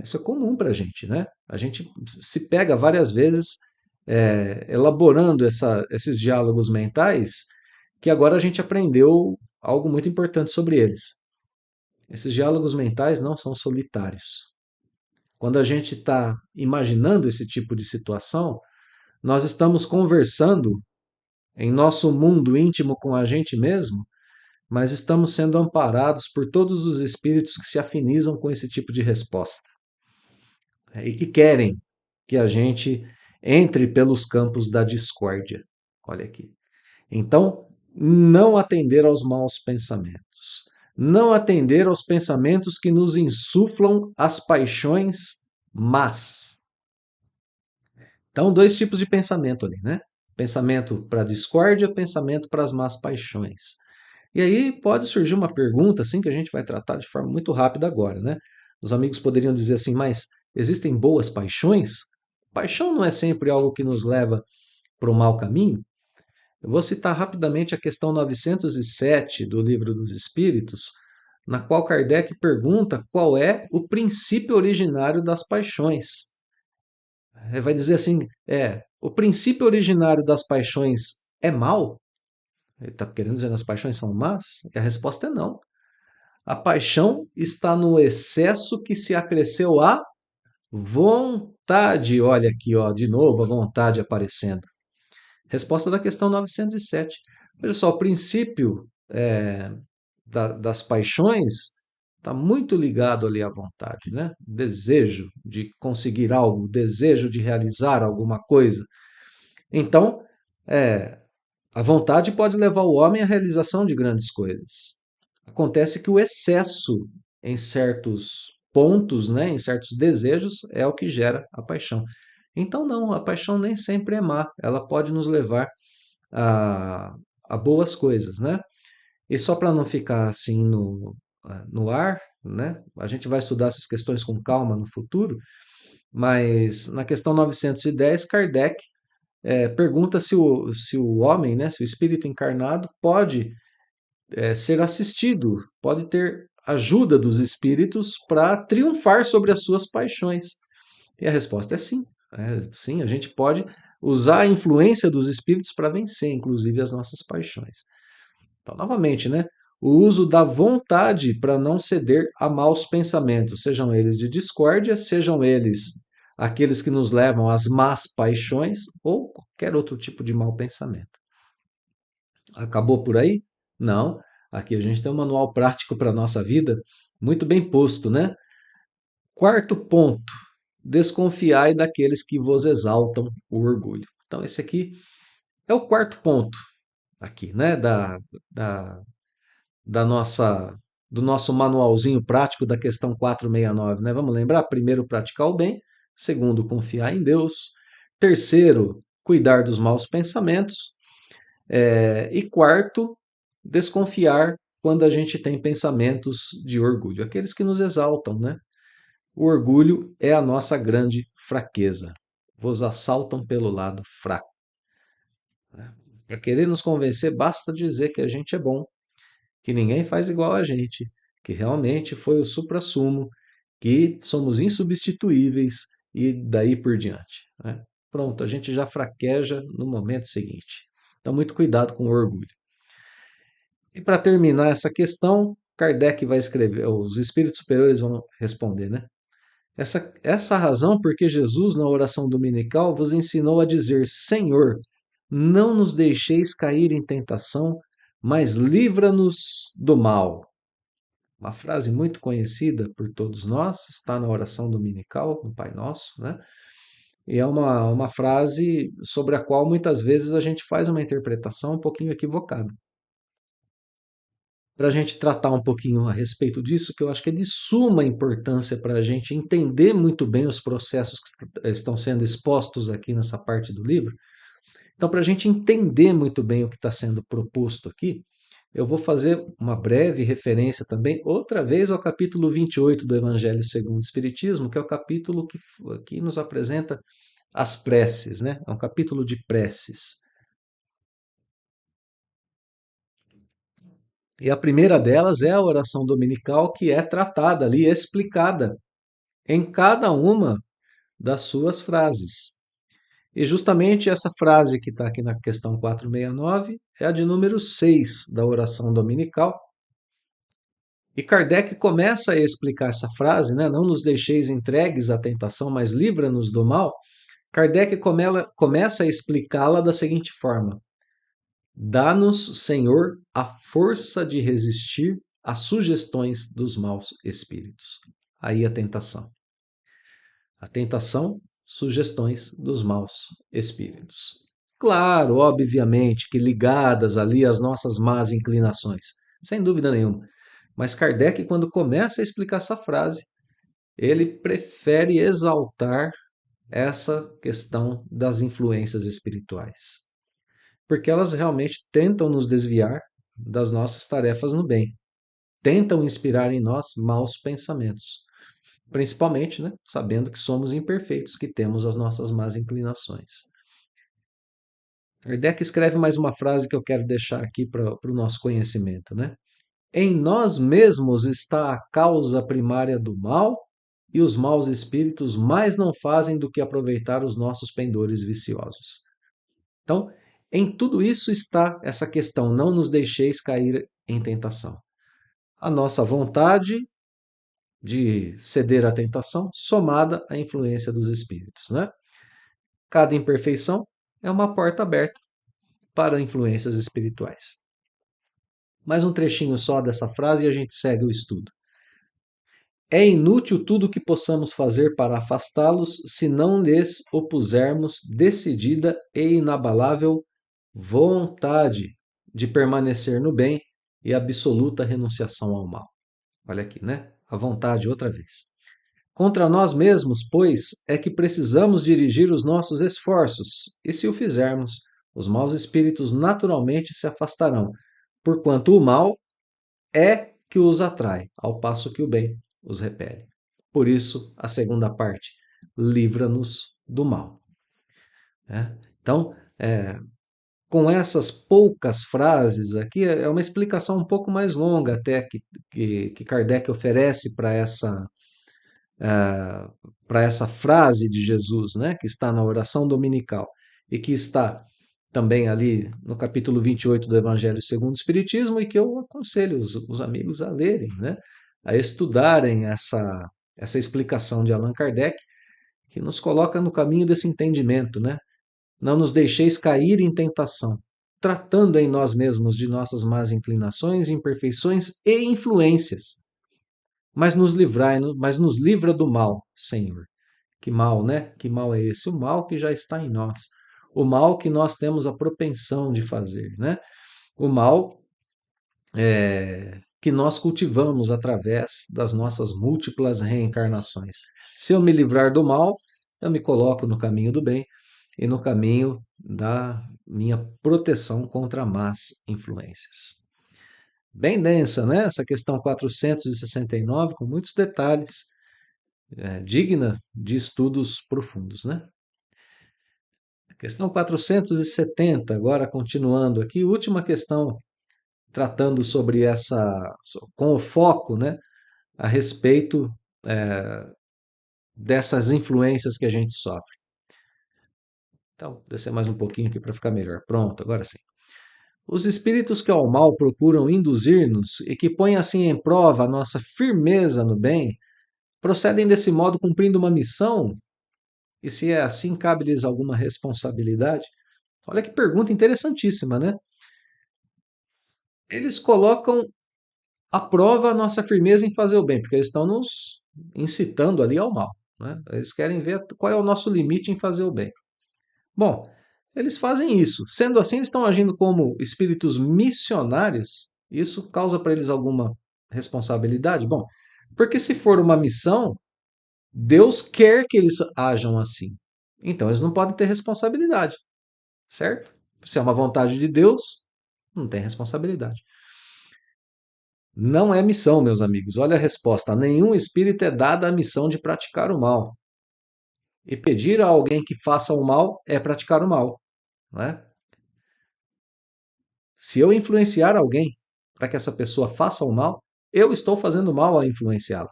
Isso é comum para a gente, né? A gente se pega várias vezes elaborando esses diálogos mentais que agora a gente aprendeu algo muito importante sobre eles. Esses diálogos mentais não são solitários. Quando a gente está imaginando esse tipo de situação, nós estamos conversando em nosso mundo íntimo com a gente mesmo, mas estamos sendo amparados por todos os espíritos que se afinizam com esse tipo de resposta e que querem que a gente entre pelos campos da discórdia. Olha aqui. Então, não atender aos maus pensamentos. Não atender aos pensamentos que nos insuflam as paixões más. Então, dois tipos de pensamento ali, né? Pensamento para a discórdia, pensamento para as más paixões. E aí pode surgir uma pergunta, assim, que a gente vai tratar de forma muito rápida agora, né? Os amigos poderiam dizer assim, mas existem boas paixões? Paixão não é sempre algo que nos leva para o mau caminho? Eu vou citar rapidamente a questão 907 do Livro dos Espíritos, na qual Kardec pergunta qual é o princípio originário das paixões. Vai dizer assim, o princípio originário das paixões é mal? Ele está querendo dizer que as paixões são más? E a resposta é não. A paixão está no excesso que se acresceu à vontade. Olha aqui, ó, de novo a vontade aparecendo. Resposta da questão 907. Veja só, o princípio das paixões está muito ligado ali à vontade, né? Desejo de conseguir algo, desejo de realizar alguma coisa. Então, é, a vontade pode levar o homem à realização de grandes coisas. Acontece que o excesso em certos pontos, né, em certos desejos, é o que gera a paixão. Então, não, a paixão nem sempre é má, ela pode nos levar a, a boas coisas, né? E só para não ficar assim no ar, né? A gente vai estudar essas questões com calma no futuro, mas na questão 910, Kardec pergunta se o homem, né, se o espírito encarnado pode ser assistido, pode ter ajuda dos espíritos para triunfar sobre as suas paixões. E a resposta é sim. Sim, a gente pode usar a influência dos espíritos para vencer, inclusive, as nossas paixões. Então, novamente, né? O uso da vontade para não ceder a maus pensamentos, sejam eles de discórdia, sejam eles aqueles que nos levam às más paixões ou qualquer outro tipo de mau pensamento. Acabou por aí? Não. Aqui a gente tem um manual prático para a nossa vida, muito bem posto, né? Quarto ponto: desconfiai daqueles que vos exaltam o orgulho. Então, esse aqui é o quarto ponto aqui, né? Da, da nossa do nosso manualzinho prático da questão 469, né? Vamos lembrar? Primeiro, praticar o bem. Segundo, confiar em Deus. Terceiro, cuidar dos maus pensamentos. E quarto, desconfiar quando a gente tem pensamentos de orgulho, aqueles que nos exaltam, né? O orgulho é a nossa grande fraqueza. Vos assaltam pelo lado fraco. Para querer nos convencer, basta dizer que a gente é bom, que ninguém faz igual a gente, que realmente foi o suprassumo, que somos insubstituíveis e daí por diante, né? Pronto, a gente já fraqueja no momento seguinte. Então, muito cuidado com o orgulho. E para terminar essa questão, Kardec vai escrever, os espíritos superiores vão responder, né? Essa razão porque Jesus, na oração dominical, vos ensinou a dizer: Senhor, não nos deixeis cair em tentação, mas livra-nos do mal. Uma frase muito conhecida por todos nós, está na oração dominical, no Pai Nosso, né? E é uma frase sobre a qual muitas vezes a gente faz uma interpretação um pouquinho equivocada. Para a gente tratar um pouquinho a respeito disso, que eu acho que é de suma importância para a gente entender muito bem os processos que estão sendo expostos aqui nessa parte do livro. Então, para a gente entender muito bem o que está sendo proposto aqui, eu vou fazer uma breve referência também, outra vez, ao capítulo 28 do Evangelho segundo o Espiritismo, que é o capítulo que nos apresenta as preces, né? É um capítulo de preces. E a primeira delas é a oração dominical, que é tratada ali, explicada em cada uma das suas frases. E justamente essa frase que está aqui na questão 469 é a de número 6 da oração dominical. E Kardec começa a explicar essa frase, né? Não nos deixeis entregues à tentação, mas livra-nos do mal. Kardec começa a explicá-la da seguinte forma: dá-nos, Senhor, a força de resistir às sugestões dos maus espíritos. Aí a tentação. A tentação, sugestões dos maus espíritos. Claro, obviamente, que ligadas ali às nossas más inclinações, sem dúvida nenhuma. Mas Kardec, quando começa a explicar essa frase, ele prefere exaltar essa questão das influências espirituais, porque elas realmente tentam nos desviar das nossas tarefas no bem, tentam inspirar em nós maus pensamentos, principalmente, né, sabendo que somos imperfeitos, que temos as nossas más inclinações. Kardec escreve mais uma frase que eu quero deixar aqui para o nosso conhecimento, né? Em nós mesmos está a causa primária do mal, e os maus espíritos mais não fazem do que aproveitar os nossos pendores viciosos. Então, em tudo isso está essa questão: não nos deixeis cair em tentação. A nossa vontade de ceder à tentação, somada à influência dos espíritos, né? Cada imperfeição é uma porta aberta para influências espirituais. Mais um trechinho só dessa frase e a gente segue o estudo. É inútil tudo o que possamos fazer para afastá-los se não lhes opusermos decidida e inabalável vontade de permanecer no bem e absoluta renunciação ao mal. Olha aqui, né? A vontade outra vez. Contra nós mesmos, pois, é que precisamos dirigir os nossos esforços, e se o fizermos, os maus espíritos naturalmente se afastarão, porquanto o mal é que os atrai, ao passo que o bem os repele. Por isso, a segunda parte, livra-nos do mal. Né? Então, com essas poucas frases aqui, é uma explicação um pouco mais longa até que Kardec oferece para essa frase de Jesus, né, que está na oração dominical e que está também ali no capítulo 28 do Evangelho segundo o Espiritismo, e que eu aconselho os amigos a lerem, né, a estudarem essa explicação de Allan Kardec, que nos coloca no caminho desse entendimento, né? Não nos deixeis cair em tentação, tratando em nós mesmos de nossas más inclinações, imperfeições e influências, mas nos livra do mal, Senhor. Que mal, né? Que mal é esse? O mal que já está em nós. O mal que nós temos a propensão de fazer, né? O mal que nós cultivamos através das nossas múltiplas reencarnações. Se eu me livrar do mal, eu me coloco no caminho do bem e no caminho da minha proteção contra más influências. Bem densa, né? Essa questão 469, com muitos detalhes, digna de estudos profundos, né? Questão 470, agora continuando aqui, última questão tratando sobre com o foco, né, a respeito dessas influências que a gente sofre. Então, descer mais um pouquinho aqui para ficar melhor. Pronto, agora sim. Os espíritos que ao mal procuram induzir-nos e que põem assim em prova a nossa firmeza no bem, procedem desse modo cumprindo uma missão, e se é assim, cabe-lhes alguma responsabilidade? Olha que pergunta interessantíssima, né? Eles colocam à prova a nossa firmeza em fazer o bem, porque eles estão nos incitando ali ao mal, né? Eles querem ver qual é o nosso limite em fazer o bem. Bom, eles fazem isso. Sendo assim, eles estão agindo como espíritos missionários. Isso causa para eles alguma responsabilidade? Bom, porque se for uma missão, Deus quer que eles ajam assim. Então eles não podem ter responsabilidade, certo? Se é uma vontade de Deus, não tem responsabilidade. Não é missão, meus amigos. Olha a resposta. A nenhum espírito é dada a missão de praticar o mal. E pedir a alguém que faça o mal é praticar o mal, não é? Se eu influenciar alguém para que essa pessoa faça o mal, eu estou fazendo mal a influenciá-la.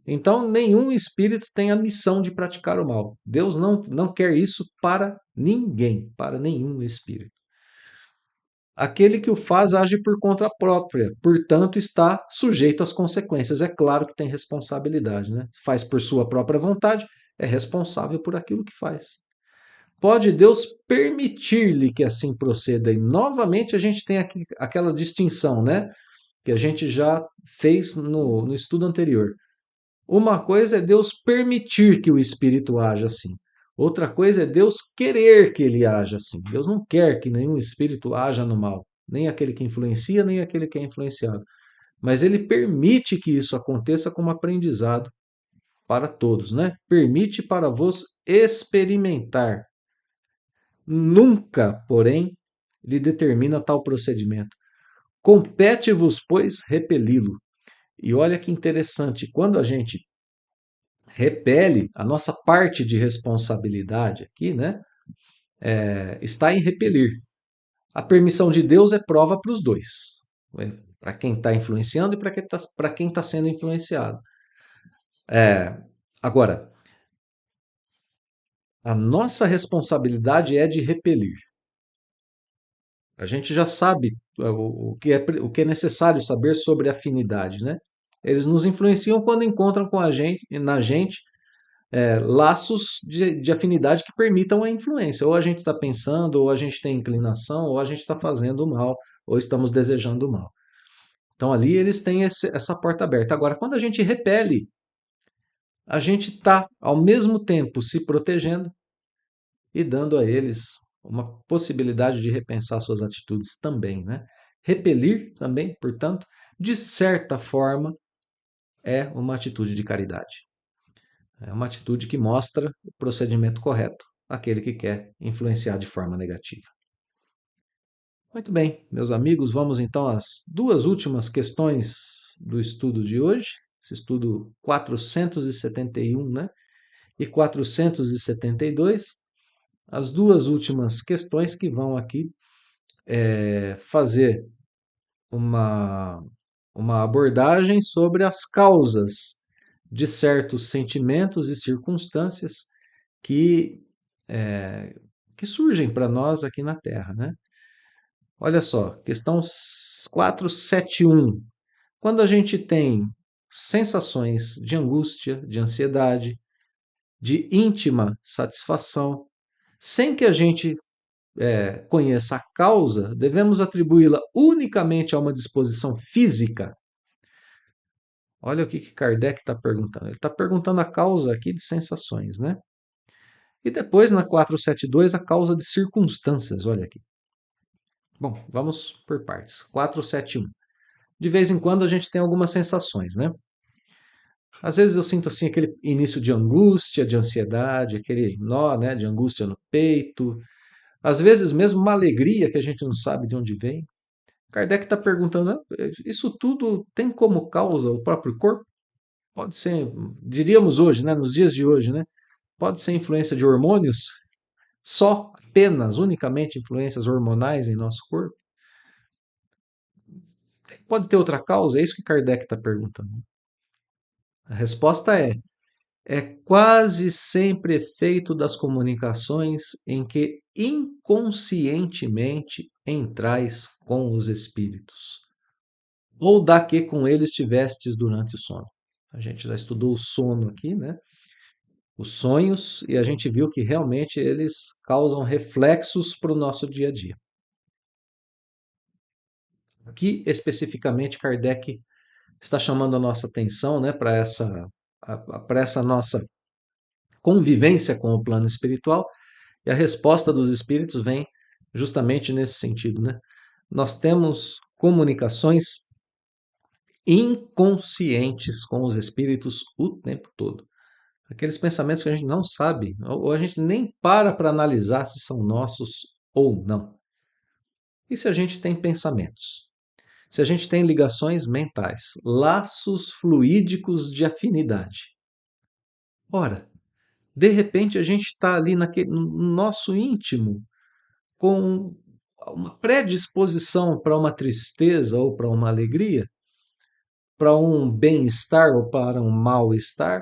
Então, nenhum espírito tem a missão de praticar o mal. Deus não quer isso para ninguém, para nenhum espírito. Aquele que o faz age por conta própria, portanto, está sujeito às consequências. É claro que tem responsabilidade, né? Faz por sua própria vontade, é responsável por aquilo que faz. Pode Deus permitir-lhe que assim proceda? E novamente a gente tem aqui aquela distinção, né? Que a gente já fez no estudo anterior. Uma coisa é Deus permitir que o espírito haja assim. Outra coisa é Deus querer que ele haja assim. Deus não quer que nenhum espírito haja no mal, nem aquele que influencia, nem aquele que é influenciado. Mas ele permite que isso aconteça como aprendizado para todos, né? Permite para vos experimentar. Nunca, porém, lhe determina tal procedimento. Compete-vos, pois, repeli-lo. E olha que interessante, quando a gente repele, a nossa parte de responsabilidade aqui, né, está em repelir. A permissão de Deus é prova para os dois, para quem está influenciando e para quem está sendo influenciado. Agora, a nossa responsabilidade é de repelir. A gente já sabe o que é necessário saber sobre afinidade, né? Eles nos influenciam quando encontram com a gente, na gente, laços de afinidade que permitam a influência. Ou a gente está pensando, ou a gente tem inclinação, ou a gente está fazendo o mal, ou estamos desejando o mal. Então ali eles têm essa porta aberta. Agora, quando a gente repele, a gente está ao mesmo tempo se protegendo e dando a eles uma possibilidade de repensar suas atitudes também, né? Repelir também, portanto, de certa forma, é uma atitude de caridade. É uma atitude que mostra o procedimento correto àquele que quer influenciar de forma negativa. Muito bem, meus amigos, vamos então às duas últimas questões do estudo de hoje. Esse estudo 471, né? E 472. As duas últimas questões que vão aqui fazer uma, uma abordagem sobre as causas de certos sentimentos e circunstâncias que, é, que surgem para nós aqui na Terra, né? Olha só, questão 471. Quando a gente tem sensações de angústia, de ansiedade, de íntima satisfação, sem que a gente conheça a causa, devemos atribuí-la unicamente a uma disposição física? Olha o que Kardec está perguntando. Ele está perguntando a causa aqui de sensações, né? E depois, na 472, a causa de circunstâncias. Olha aqui. Bom, vamos por partes. 471. De vez em quando a gente tem algumas sensações, né? Às vezes eu sinto assim aquele início de angústia, de ansiedade, aquele nó, né, de angústia no peito. Às vezes mesmo uma alegria que a gente não sabe de onde vem. Kardec está perguntando, isso tudo tem como causa o próprio corpo? Pode ser, diríamos hoje, né, nos dias de hoje, né? Pode ser influência de hormônios? Só, apenas, unicamente influências hormonais em nosso corpo? Pode ter outra causa? É isso que Kardec está perguntando. A resposta é quase sempre efeito das comunicações em que inconscientemente entrais com os espíritos, ou da que com eles tivestes durante o sono. A gente já estudou o sono aqui, né? Os sonhos, e a gente viu que realmente eles causam reflexos para o nosso dia a dia. Aqui, especificamente, Kardec está chamando a nossa atenção, né, para essa nossa convivência com o plano espiritual, e a resposta dos espíritos vem justamente nesse sentido, né? Nós temos comunicações inconscientes com os espíritos o tempo todo. Aqueles pensamentos que a gente não sabe, ou a gente nem para analisar se são nossos ou não. E se a gente tem pensamentos? Se a gente tem ligações mentais, laços fluídicos de afinidade? Ora, De repente a gente está ali no nosso íntimo com uma predisposição para uma tristeza ou para uma alegria, para um bem-estar ou para um mal-estar,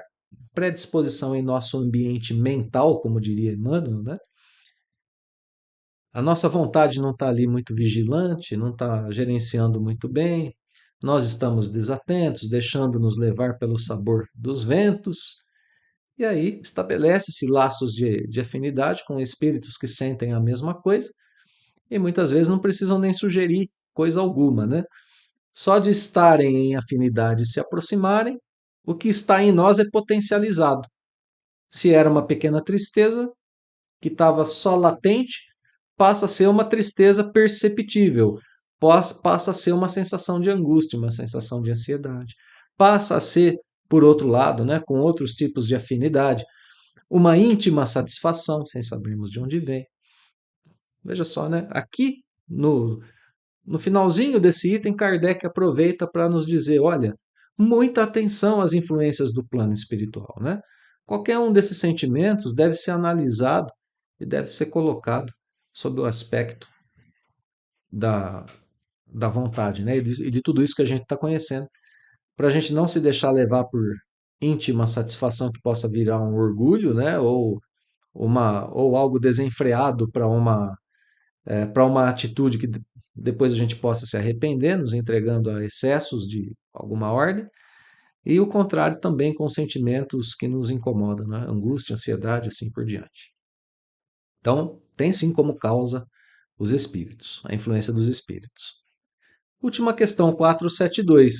predisposição em nosso ambiente mental, como diria Emmanuel, né? A nossa vontade não está ali muito vigilante, não está gerenciando muito bem, nós estamos desatentos, deixando-nos levar pelo sabor dos ventos, e aí estabelece-se laços de afinidade com espíritos que sentem a mesma coisa, e muitas vezes não precisam nem sugerir coisa alguma, né? Só de estarem em afinidade e se aproximarem, o que está em nós é potencializado. Se era uma pequena tristeza que estava só latente, passa a ser uma tristeza perceptível, passa a ser uma sensação de angústia, uma sensação de ansiedade, passa a ser, por outro lado, né, com outros tipos de afinidade, uma íntima satisfação, sem sabermos de onde vem. Veja só, né? Aqui no finalzinho desse item, Kardec aproveita para nos dizer: olha, muita atenção às influências do plano espiritual, né? Qualquer um desses sentimentos deve ser analisado e deve ser colocado sob o aspecto da, da vontade, né? E de tudo isso que a gente está conhecendo, para a gente não se deixar levar por íntima satisfação que possa virar um orgulho, né? Ou algo desenfreado para uma atitude que depois a gente possa se arrepender, nos entregando a excessos de alguma ordem, e o contrário também com sentimentos que nos incomodam, né? Angústia, ansiedade, assim por diante. Então, tem sim como causa os espíritos, a influência dos espíritos. Última questão, 472.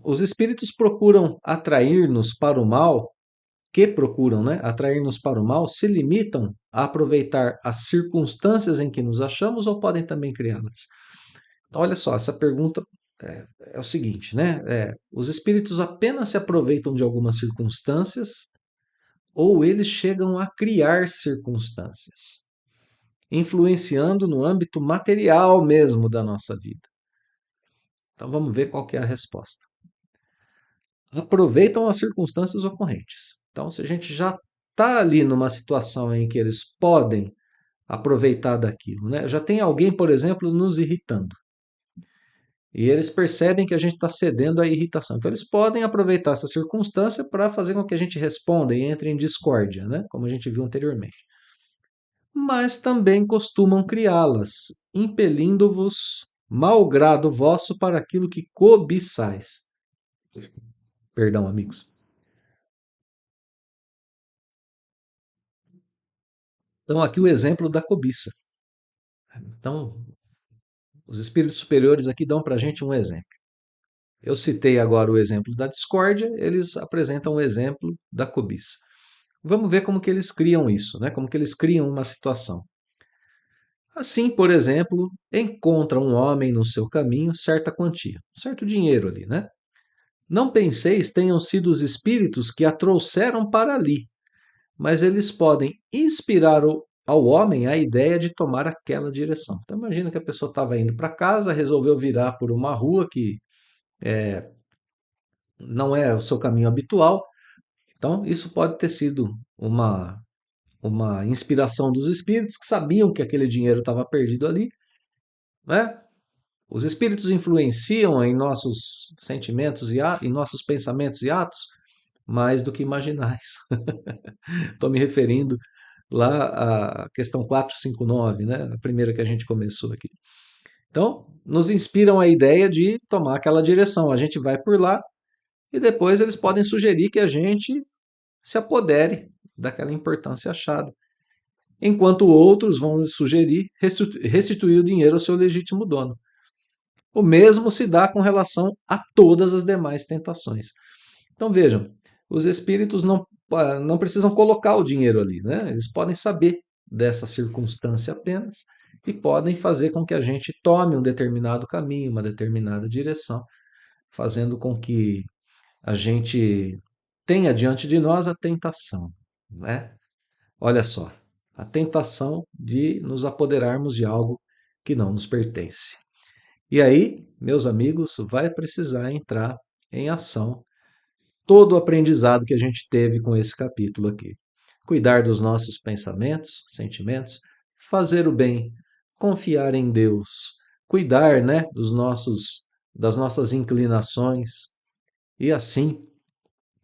Os espíritos procuram atrair-nos para o mal, que procuram, né, atrair-nos para o mal, se limitam a aproveitar as circunstâncias em que nos achamos ou podem também criá-las? Então, olha só, essa pergunta é o seguinte, né? Os espíritos apenas se aproveitam de algumas circunstâncias ou eles chegam a criar circunstâncias, influenciando no âmbito material mesmo da nossa vida? Então vamos ver qual que é a resposta. Aproveitam as circunstâncias ocorrentes. Então, se a gente já está ali numa situação em que eles podem aproveitar daquilo, né? Já tem alguém, por exemplo, nos irritando. E eles percebem que a gente está cedendo à irritação. Então, eles podem aproveitar essa circunstância para fazer com que a gente responda e entre em discórdia, né? Como a gente viu anteriormente. Mas também costumam criá-las, impelindo-vos, mau grado vosso, para aquilo que cobiçais. Perdão, amigos. Então, aqui o exemplo da cobiça. Então, os espíritos superiores aqui dão para a gente um exemplo. Eu citei agora o exemplo da discórdia, eles apresentam o exemplo da cobiça. Vamos ver como que eles criam isso, né? Como que eles criam uma situação. Assim, por exemplo, encontra um homem no seu caminho certa quantia, certo dinheiro ali, né? Não penseis tenham sido os espíritos que a trouxeram para ali, mas eles podem inspirar ao homem a ideia de tomar aquela direção. Então imagina que a pessoa estava indo para casa, resolveu virar por uma rua que não é o seu caminho habitual. Então isso pode ter sido uma inspiração dos espíritos que sabiam que aquele dinheiro estava perdido ali, né? Os espíritos influenciam em nossos sentimentos em nossos pensamentos e atos mais do que imaginais. Estou me referindo lá à questão 459, né? A primeira que a gente começou aqui. Então, nos inspiram a ideia de tomar aquela direção. A gente vai por lá e depois eles podem sugerir que a gente se apodere daquela importância achada. Enquanto outros vão sugerir restituir o dinheiro ao seu legítimo dono. O mesmo se dá com relação a todas as demais tentações. Então vejam, os espíritos não precisam colocar o dinheiro ali, né? Eles podem saber dessa circunstância apenas e podem fazer com que a gente tome um determinado caminho, uma determinada direção, fazendo com que a gente tenha diante de nós a tentação, né? Olha só, a tentação de nos apoderarmos de algo que não nos pertence. E aí, meus amigos, vai precisar entrar em ação todo o aprendizado que a gente teve com esse capítulo aqui. Cuidar dos nossos pensamentos, sentimentos, fazer o bem, confiar em Deus, cuidar, né, das nossas inclinações e assim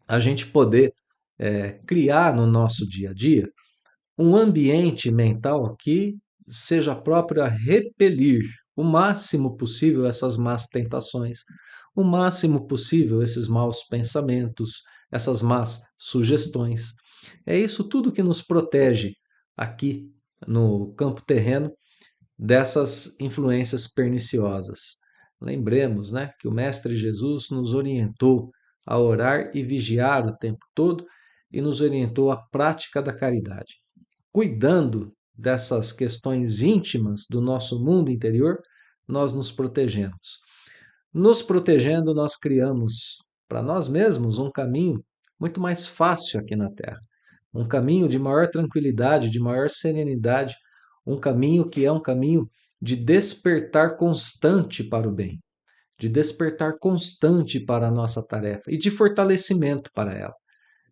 a gente poder criar no nosso dia a dia um ambiente mental que seja próprio a repelir o máximo possível essas más tentações, o máximo possível esses maus pensamentos, essas más sugestões. É isso tudo que nos protege aqui no campo terreno dessas influências perniciosas. Lembremos, né, que o Mestre Jesus nos orientou a orar e vigiar o tempo todo e nos orientou à prática da caridade. Cuidando dessas questões íntimas do nosso mundo interior, nós nos protegemos. Nos protegendo, nós criamos para nós mesmos um caminho muito mais fácil aqui na Terra. Um caminho de maior tranquilidade, de maior serenidade, um caminho que é um caminho de despertar constante para o bem, de despertar constante para a nossa tarefa e de fortalecimento para ela.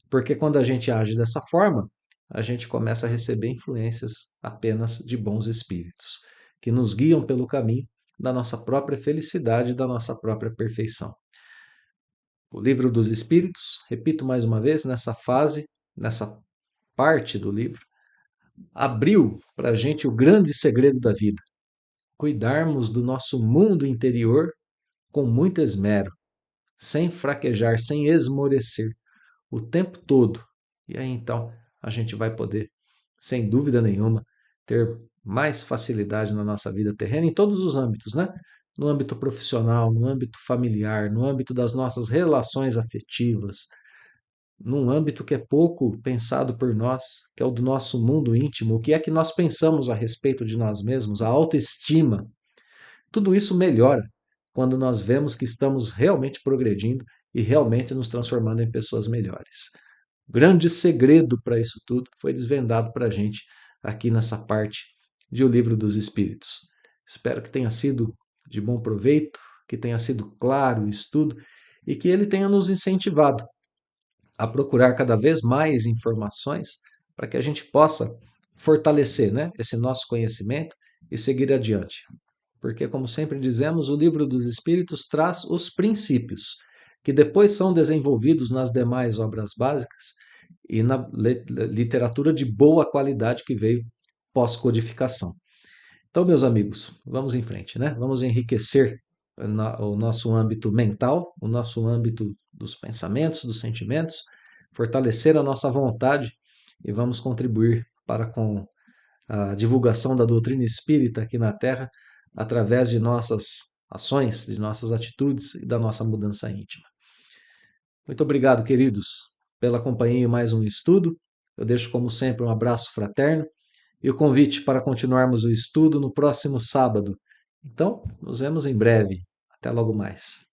Porque quando a gente age dessa forma, a gente começa a receber influências apenas de bons espíritos, que nos guiam pelo caminho da nossa própria felicidade e da nossa própria perfeição. O Livro dos Espíritos, repito mais uma vez, nessa fase, nessa parte do livro, abriu para a gente o grande segredo da vida: cuidarmos do nosso mundo interior com muito esmero, sem fraquejar, sem esmorecer, o tempo todo. E aí então a gente vai poder, sem dúvida nenhuma, ter mais facilidade na nossa vida terrena em todos os âmbitos, né? No âmbito profissional, no âmbito familiar, no âmbito das nossas relações afetivas, num âmbito que é pouco pensado por nós, que é o do nosso mundo íntimo, o que é que nós pensamos a respeito de nós mesmos, a autoestima. Tudo isso melhora quando nós vemos que estamos realmente progredindo e realmente nos transformando em pessoas melhores. O grande segredo para isso tudo foi desvendado para a gente aqui nessa parte de O Livro dos Espíritos. Espero que tenha sido de bom proveito, que tenha sido claro o estudo e que ele tenha nos incentivado a procurar cada vez mais informações para que a gente possa fortalecer, né, esse nosso conhecimento e seguir adiante. Porque, como sempre dizemos, o Livro dos Espíritos traz os princípios, que depois são desenvolvidos nas demais obras básicas e na literatura de boa qualidade que veio pós-codificação. Então, meus amigos, vamos em frente, né? Vamos enriquecer o nosso âmbito mental, o nosso âmbito dos pensamentos, dos sentimentos, fortalecer a nossa vontade e vamos contribuir para com a divulgação da doutrina espírita aqui na Terra através de nossas ações, de nossas atitudes e da nossa mudança íntima. Muito obrigado, queridos, pela companhia em mais um estudo. Eu deixo, como sempre, um abraço fraterno e o convite para continuarmos o estudo no próximo sábado. Então, nos vemos em breve. Até logo mais.